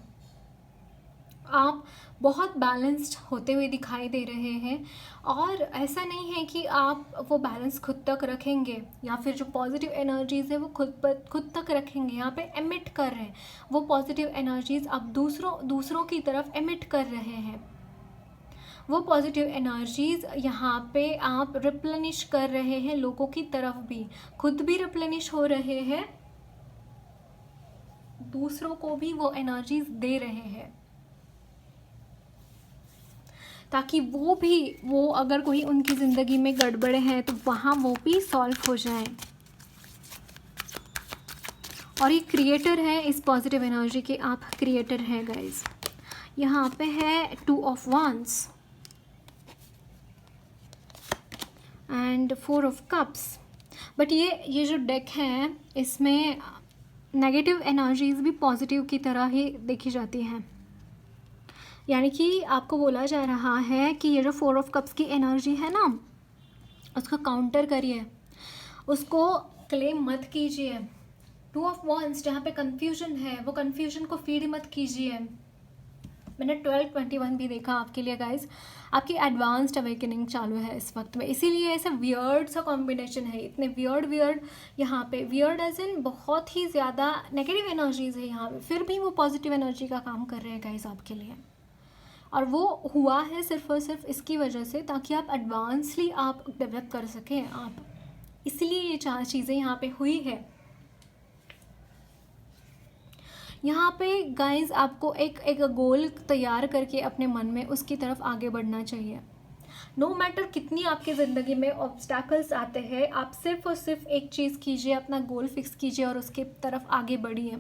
आप बहुत बैलेंस्ड होते हुए दिखाई दे रहे हैं। और ऐसा नहीं है कि आप वो बैलेंस खुद तक रखेंगे या फिर जो पॉजिटिव एनर्जीज़ है वो खुद तक रखेंगे। यहाँ पे एमिट कर रहे हैं वो पॉजिटिव एनर्जीज़, आप दूसरों की तरफ एमिट कर रहे हैं। वो पॉजिटिव एनर्जीज़ यहाँ पे आप रिप्लेनिश कर रहे हैं, लोगों की तरफ भी, खुद भी रिप्लेनिश हो रहे हैं, दूसरों को भी वो एनर्जीज़ दे रहे हैं, ताकि वो अगर कोई उनकी ज़िंदगी में गड़बड़े हैं तो वहाँ वो भी सॉल्व हो जाए। और ये क्रिएटर है इस पॉजिटिव एनर्जी के, आप क्रिएटर हैं गाइस। यहाँ पे है 2 of Wands and 4 of Cups। But ये जो डेक है इसमें नेगेटिव एनर्जीज भी पॉजिटिव की तरह ही देखी जाती हैं। यानी कि आपको बोला जा रहा है कि ये जो 4 ऑफ कप्स की एनर्जी है ना, उसका काउंटर करिए, उसको क्लेम मत कीजिए। 2 ऑफ वॉन्ड्स जहाँ पे कन्फ्यूजन है, वो कन्फ्यूजन को फीड मत कीजिए। मैंने 12-21 भी देखा आपके लिए गाइज। आपकी एडवांस्ड अवेकनिंग चालू है इस वक्त में, इसीलिए ऐसा वियर्ड सा कॉम्बिनेशन है। इतने वियर्ड यहाँ पे, वियर्ड एज इन बहुत ही ज़्यादा नेगेटिव एनर्जीज है यहाँ पे, फिर भी वो पॉजिटिव एनर्जी का काम कर रहे हैं गाइज आपके लिए। और वो हुआ है सिर्फ और सिर्फ इसकी वजह से, ताकि आप एडवांसली आप डेवलप कर सकें आप, इसलिए ये 4 चीज़ें यहाँ पे हुई है। यहाँ पे गाइस आपको एक गोल तैयार करके अपने मन में उसकी तरफ आगे बढ़ना चाहिए। नो मैटर कितनी आपकी ज़िंदगी में ऑब्स्टैकल्स आते हैं, आप सिर्फ और सिर्फ एक चीज़ कीजिए, अपना गोल फिक्स कीजिए और उसके तरफ आगे बढ़िए।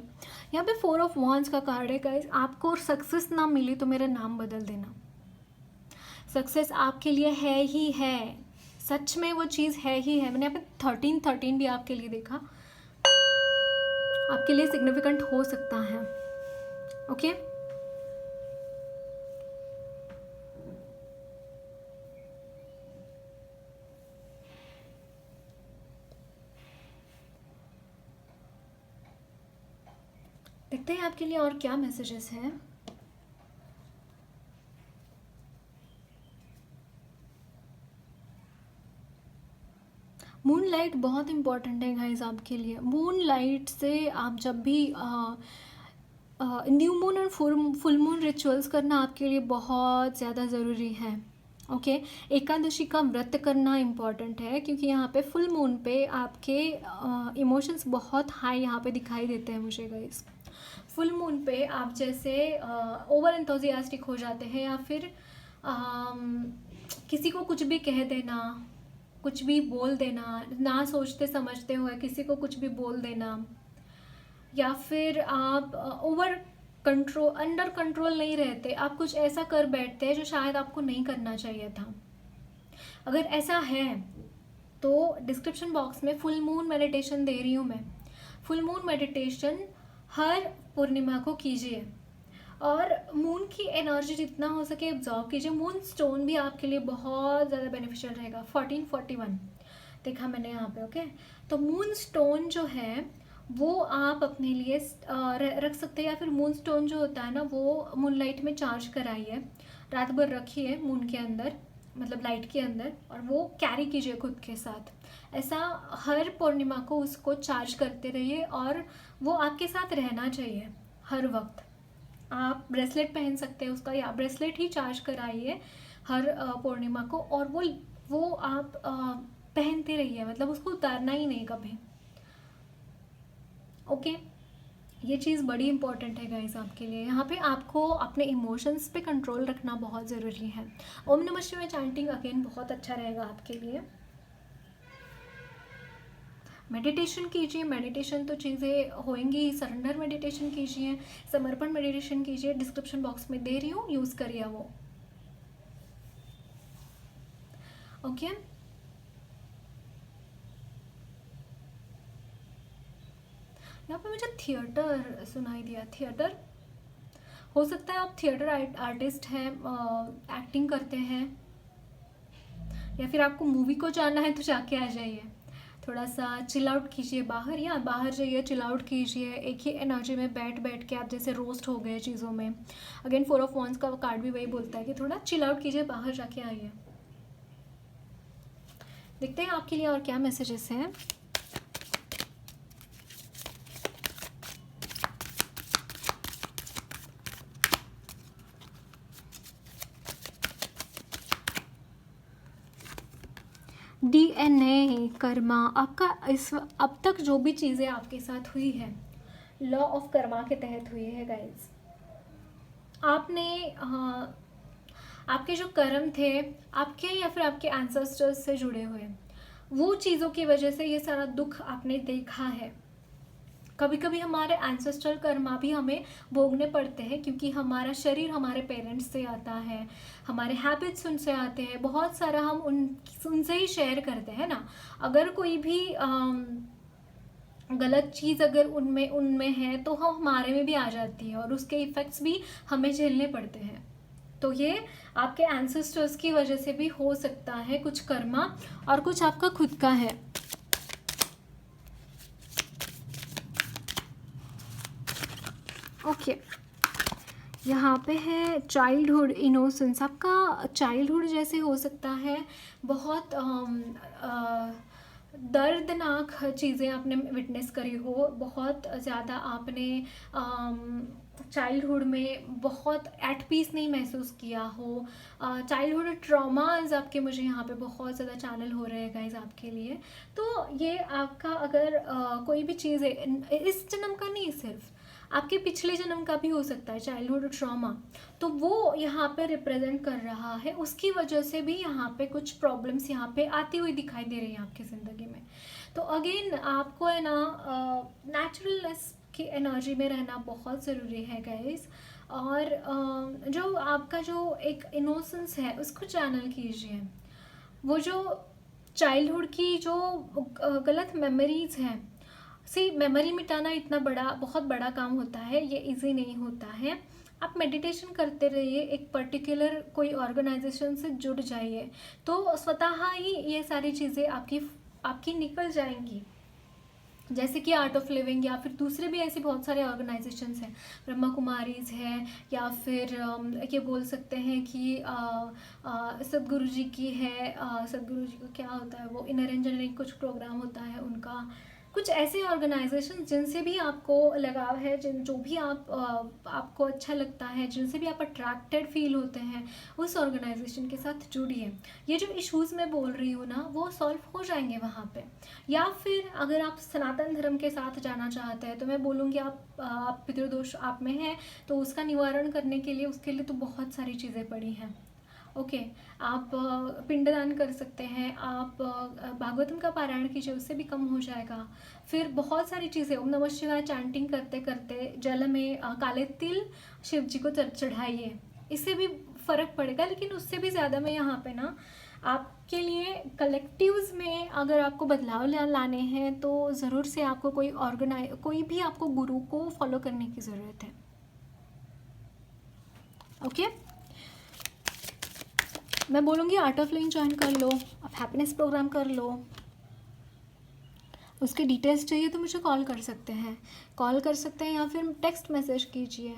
यहाँ पे 4 ऑफ वॉन्ड्स का कार्ड है गाइस। आपको सक्सेस ना मिली तो मेरा नाम बदल देना। सक्सेस आपके लिए है ही है, सच में वो चीज़ है ही है। मैंने यहाँ पे 13 भी आपके लिए देखा, आपके लिए सिग्निफिकेंट हो सकता है। ओके देखते हैं आपके लिए और क्या मैसेजेस हैं। मून लाइट बहुत इंपॉर्टेंट है गाइज आपके लिए। मून लाइट से आप जब भी न्यू मून और फुल मून रिचुअल्स करना आपके लिए बहुत ज़्यादा ज़रूरी है। ओके एकादशी का व्रत करना इम्पॉर्टेंट है, क्योंकि यहाँ पे फुल मून पे आपके इमोशंस बहुत हाई यहाँ पे दिखाई देते हैं मुझे गाइज। फुल मून पे आप जैसे ओवर एंथुसियास्टिक हो जाते हैं, या फिर किसी को कुछ भी कह देना, कुछ भी बोल देना, ना सोचते समझते हुए किसी को कुछ भी बोल देना, या फिर आप ओवर कंट्रोल, अंडर कंट्रोल नहीं रहते, आप कुछ ऐसा कर बैठते हैं जो शायद आपको नहीं करना चाहिए था। अगर ऐसा है तो डिस्क्रिप्शन बॉक्स में फुल मून मेडिटेशन दे रही हूँ मैं। फुल मून मेडिटेशन हर पूर्णिमा को कीजिए और मून की एनर्जी जितना हो सके ऑब्जॉर्व कीजिए। मून स्टोन भी आपके लिए बहुत ज़्यादा बेनिफिशियल रहेगा। 1441 देखा मैंने यहाँ पे। ओके तो मून स्टोन जो है वो आप अपने लिए रख सकते हैं, या फिर मून स्टोन जो होता है ना वो मून लाइट में चार्ज कराइए, रात भर रखिए मून के अंदर, मतलब लाइट के अंदर, और वो कैरी कीजिए खुद के साथ। ऐसा हर पूर्णिमा को उसको चार्ज करते रहिए और वो आपके साथ रहना चाहिए हर वक्त। आप ब्रेसलेट पहन सकते हैं उसका, या ब्रेसलेट ही चार्ज कराइए हर पूर्णिमा को, और वो आप पहनते रहिए, मतलब उसको उतारना ही नहीं कभी। ओके ये चीज़ बड़ी इंपॉर्टेंट है गाइस आपके लिए। यहाँ पे आपको अपने इमोशंस पे कंट्रोल रखना बहुत ज़रूरी है। ओम नमः शिवाय चैंटिंग अगेन बहुत अच्छा रहेगा आपके लिए। मेडिटेशन कीजिए, मेडिटेशन तो चीज़ें होंगी। सरेंडर मेडिटेशन कीजिए, समर्पण मेडिटेशन कीजिए, डिस्क्रिप्शन बॉक्स में दे रही हूँ, यूज़ करिए वो। ओके यहाँ पे मुझे थिएटर सुनाई दिया। थिएटर हो सकता है आप थिएटर आर्टिस्ट हैं, एक्टिंग करते हैं, या फिर आपको मूवी को जाना है तो जाके आ जाइए। थोड़ा सा चिल आउट कीजिए बाहर, या बाहर जाइए चिल आउट कीजिए। एक ही एनर्जी में बैठ के आप जैसे रोस्ट हो गए चीज़ों में। अगेन 4 ऑफ वॉन्ड्स का कार्ड भी वही बोलता है कि थोड़ा चिल आउट कीजिए, बाहर जाके आइए। देखते हैं आपके लिए और क्या मैसेजेस हैं। DNA कर्मा आपका अब तक जो भी चीज़ें आपके साथ हुई है लॉ ऑफ कर्मा के तहत हुई है गाइज। आपने आपके जो कर्म थे आपके या फिर आपके एंसेस्टर्स से जुड़े हुए, वो चीज़ों की वजह से ये सारा दुख आपने देखा है। कभी कभी हमारे एंसेस्ट्रल कर्मा भी हमें भोगने पड़ते हैं, क्योंकि हमारा शरीर हमारे पेरेंट्स से आता है, हमारे हैबिट्स उनसे आते हैं, बहुत सारा हम उनसे ही शेयर करते हैं ना। अगर कोई भी गलत चीज़ अगर उनमें उनमें है तो वो हमारे में भी आ जाती है और उसके इफ़ेक्ट्स भी हमें झेलने पड़ते हैं। तो ये आपके एंसेस्टर्स की वजह से भी हो सकता है, कुछ कर्मा और कुछ आपका खुद का है। ओके, यहाँ पे है चाइल्डहुड इनोसेंस। आपका चाइल्डहुड जैसे हो सकता है बहुत दर्दनाक चीज़ें आपने विटनेस करी हो, बहुत ज़्यादा आपने चाइल्डहुड में बहुत एट पीस नहीं महसूस किया हो। चाइल्डहुड ट्रॉमाज आपके मुझे यहाँ पे बहुत ज़्यादा चैनल हो रहे हैं गाइज आपके लिए। तो ये आपका अगर कोई भी चीज़ है, इस जन्म का नहीं, सिर्फ आपके पिछले जन्म का भी हो सकता है चाइल्डहुड ट्रॉमा, तो वो यहाँ पे रिप्रेजेंट कर रहा है। उसकी वजह से भी यहाँ पे कुछ प्रॉब्लम्स यहाँ पे आती हुई दिखाई दे रही हैं आपकी ज़िंदगी में। तो अगेन आपको है ना नेचुरलनेस की एनर्जी में रहना बहुत ज़रूरी है गाइस। और जो आपका जो एक इनोसेंस है उसको चैनल कीजिए। वो जो चाइल्डहुड की जो गलत मेमोरीज हैं, सी मेमोरी मिटाना इतना बड़ा बहुत बड़ा काम होता है, ये इजी नहीं होता है। आप मेडिटेशन करते रहिए, एक पर्टिकुलर कोई ऑर्गेनाइजेशन से जुड़ जाइए, तो स्वतः ही ये सारी चीज़ें आपकी निकल जाएंगी। जैसे कि आर्ट ऑफ लिविंग या फिर दूसरे भी ऐसे बहुत सारे ऑर्गेनाइजेशंस हैं, ब्रह्मा कुमारीज है, या फिर ये बोल सकते हैं कि सदगुरु जी की है। सदगुरु जी को क्या होता है, वो निरंजन कुछ प्रोग्राम होता है उनका। कुछ ऐसे ऑर्गेनाइजेशन जिनसे भी आपको लगाव है, जो भी आपको अच्छा लगता है, जिनसे भी आप अट्रैक्टेड फील होते हैं, उस ऑर्गेनाइजेशन के साथ जुड़िए। ये जो इश्यूज़ मैं बोल रही हूँ ना, वो सॉल्व हो जाएंगे वहाँ पे। या फिर अगर आप सनातन धर्म के साथ जाना चाहते हैं तो मैं बोलूँगी आप पितृदोष आप में है तो उसका निवारण करने के लिए, उसके लिए तो बहुत सारी चीज़ें पड़ी हैं। ओके, आप पिंडदान कर सकते हैं, आप भागवतम का पारायण कीजिए, उससे भी कम हो जाएगा। फिर बहुत सारी चीज़ें, ओम नमः शिवाय चैंटिंग करते करते जल में काले तिल शिव जी को चढ़ाइए, इससे भी फ़र्क पड़ेगा। लेकिन उससे भी ज़्यादा मैं यहाँ पे ना आपके लिए कलेक्टिव्स में अगर आपको बदलाव लाने हैं तो ज़रूर से आपको कोई भी आपको गुरु को फॉलो करने की ज़रूरत है। ओके, मैं बोलूँगी आर्ट ऑफ लिविंग ज्वाइन कर लो, आप हैप्पीनेस प्रोग्राम कर लो। उसके डिटेल्स चाहिए तो मुझे कॉल कर सकते हैं या फिर टेक्स्ट मैसेज कीजिए।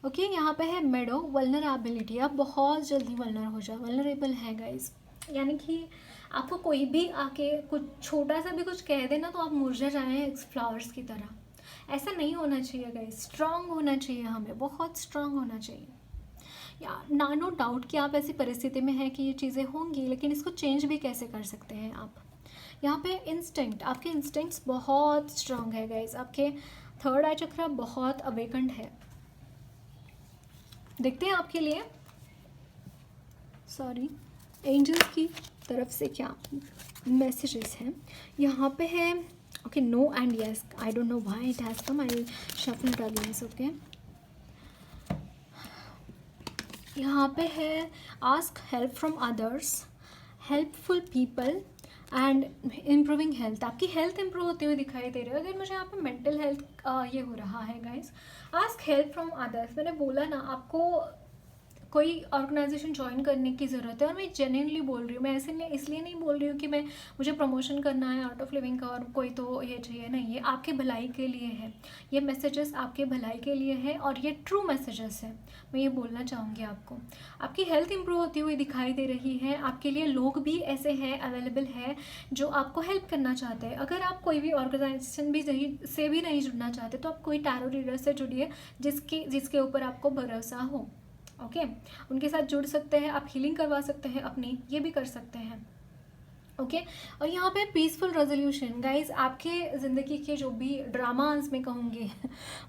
ओके, यहाँ पे है मेडो वल्नरेबिलिटी। आप बहुत जल्दी वल्नरेबल है गाइस, यानी कि आपको कोई भी आके कुछ छोटा सा भी कुछ कह देना तो आप मुरझा जाएं फ्लावर्स की तरह। ऐसा नहीं होना चाहिए गाइस, स्ट्रांग होना चाहिए, हमें बहुत स्ट्रांग होना चाहिए। या नो डाउट कि आप ऐसी परिस्थिति में हैं कि ये चीज़ें होंगी, लेकिन इसको चेंज भी कैसे कर सकते हैं आप। यहाँ पे इंस्टिंक्ट, आपके इंस्टिंक्ट्स बहुत स्ट्रांग है गाइज, आपके थर्ड आई चक्र बहुत अवेकंड है। देखते हैं आपके लिए एंजल्स की तरफ से क्या मैसेजेस हैं। यहाँ पे है okay, no and yes, I don't know why it has come, I shuffle it again. Okay, यहाँ पे है ask help from others, helpful people and improving health. आपकी हेल्थ इम्प्रूव होती हुई दिखाई दे रही है। अगर मुझे यहाँ पे मेंटल हेल्थ ये हो रहा है guys, ask help from others. मैंने बोला ना आपको कोई ऑर्गेनाइजेशन ज्वाइन करने की ज़रूरत है, और मैं जेन्युइनली बोल रही हूँ। मैं ऐसे नहीं, इसलिए नहीं बोल रही हूँ कि मुझे प्रमोशन करना है आर्ट ऑफ लिविंग का और कोई तो ये चाहिए, नहीं, ये आपके भलाई के लिए है। ये मैसेजेस आपके भलाई के लिए है और ये ट्रू मैसेजेस है। मैं ये बोलना चाहूँगी आपको। आपकी हेल्थ इंप्रूव होती हुई दिखाई दे रही है, आपके लिए लोग भी ऐसे हैं, अवेलेबल है जो आपको हेल्प करना चाहते हैं। अगर आप कोई भी ऑर्गेनाइजेशन से भी नहीं जुड़ना चाहते तो आप कोई टैरो रीडर से जुड़िए जिसके ऊपर आपको भरोसा हो। ओके, उनके साथ जुड़ सकते हैं, आप हीलिंग करवा सकते हैं अपनी, ये भी कर सकते हैं। ओके, और यहाँ पे पीसफुल रेजोल्यूशन गाइज, आपके ज़िंदगी के जो भी ड्रामास में कहूँगी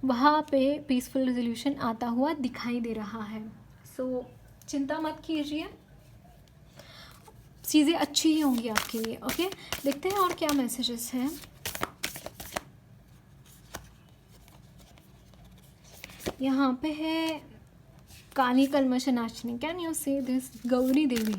वहाँ पे पीसफुल रेजोल्यूशन आता हुआ दिखाई दे रहा है। सो चिंता मत कीजिए, चीज़ें अच्छी ही होंगी आपके लिए। ओके, देखते हैं और क्या मैसेजेस हैं। यहाँ पे है काली कलमश नाशनी, कैन यू से दिस, गौरी देवी।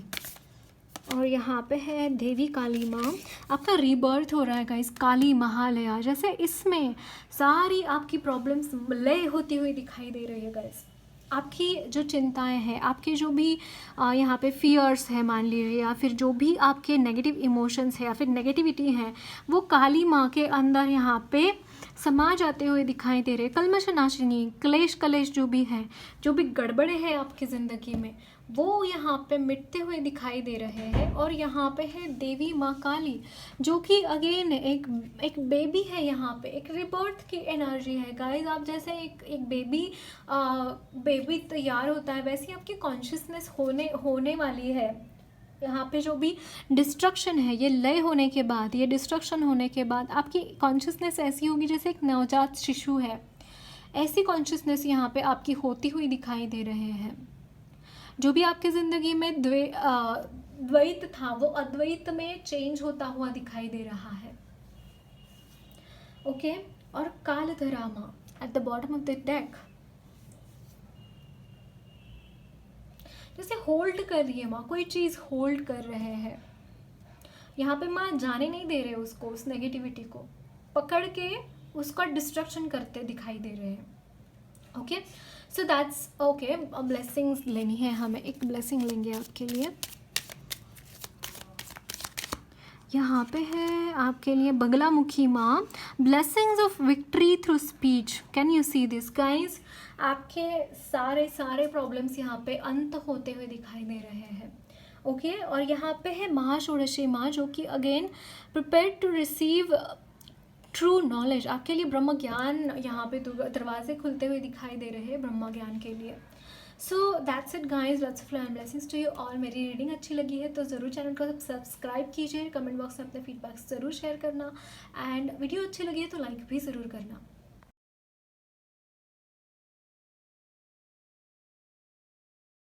और यहाँ पे है देवी काली माँ, आपका रीबर्थ हो रहा है गाइस, काली महालया, जैसे इसमें सारी आपकी प्रॉब्लम्स लय होती हुई दिखाई दे रही है गाइस। आपकी जो चिंताएं हैं, आपके जो भी यहाँ पे फियर्स है मान लीजिए, या फिर जो भी आपके नेगेटिव इमोशंस है या फिर नेगेटिविटी है, वो काली माँ के अंदर यहाँ पे समा जाते हुए दिखाई दे रहे। कल्मश नाशिनी, क्लेश कलेश जो भी है, जो भी गड़बड़े हैं आपकी ज़िंदगी में, वो यहाँ पे मिटते हुए दिखाई दे रहे हैं। और यहाँ पे है देवी माँ काली, जो कि अगेन एक बेबी है, यहाँ पे एक रिबर्थ की एनर्जी है गाइस। आप जैसे एक बेबी तैयार होता है, वैसे आपकी कॉन्शियसनेस होने वाली है। यहाँ पे जो भी डिस्ट्रक्शन है, ये लय होने के बाद, ये डिस्ट्रक्शन होने के बाद आपकी कॉन्शियसनेस ऐसी होगी जैसे एक नवजात शिशु है। ऐसी कॉन्शियसनेस यहाँ पे आपकी होती हुई दिखाई दे रहे हैं। जो भी आपकी ज़िंदगी में द्वैत था, वो अद्वैत में चेंज होता हुआ दिखाई दे रहा है। ओके, और कालधरामा at the bottom of the deck, जैसे होल्ड कर रही है माँ, कोई चीज़ होल्ड कर रहे हैं यहाँ पे माँ, जाने नहीं दे रहे उसको, उस नेगेटिविटी को पकड़ के उसका डिस्ट्रक्शन करते दिखाई दे रहे हैं। Okay, so that's okay. Blessings लेनी है हमें, एक ब्लेसिंग लेंगे आपके लिए। यहाँ पे है आपके लिए बगलामुखी माँ, blessings of victory through speech. Can you see this guys? आपके सारे प्रॉब्लम्स यहाँ पे अंत होते हुए दिखाई दे रहे हैं। ओके, और यहाँ पे है महाषोडशी माँ, जो कि again prepare to receive true knowledge. आपके लिए ब्रह्म ज्ञान यहाँ पे दरवाजे खुलते हुए दिखाई दे रहे हैं ब्रह्म ज्ञान के लिए। So that's it guys, lots of love and blessings to you all. मेरी रीडिंग अच्छी लगी है तो ज़रूर चैनल को सब्सक्राइब कीजिए, कमेंट बॉक्स में अपने फीडबैक ज़रूर शेयर करना, एंड वीडियो अच्छी लगी है तो लाइक भी ज़रूर करना।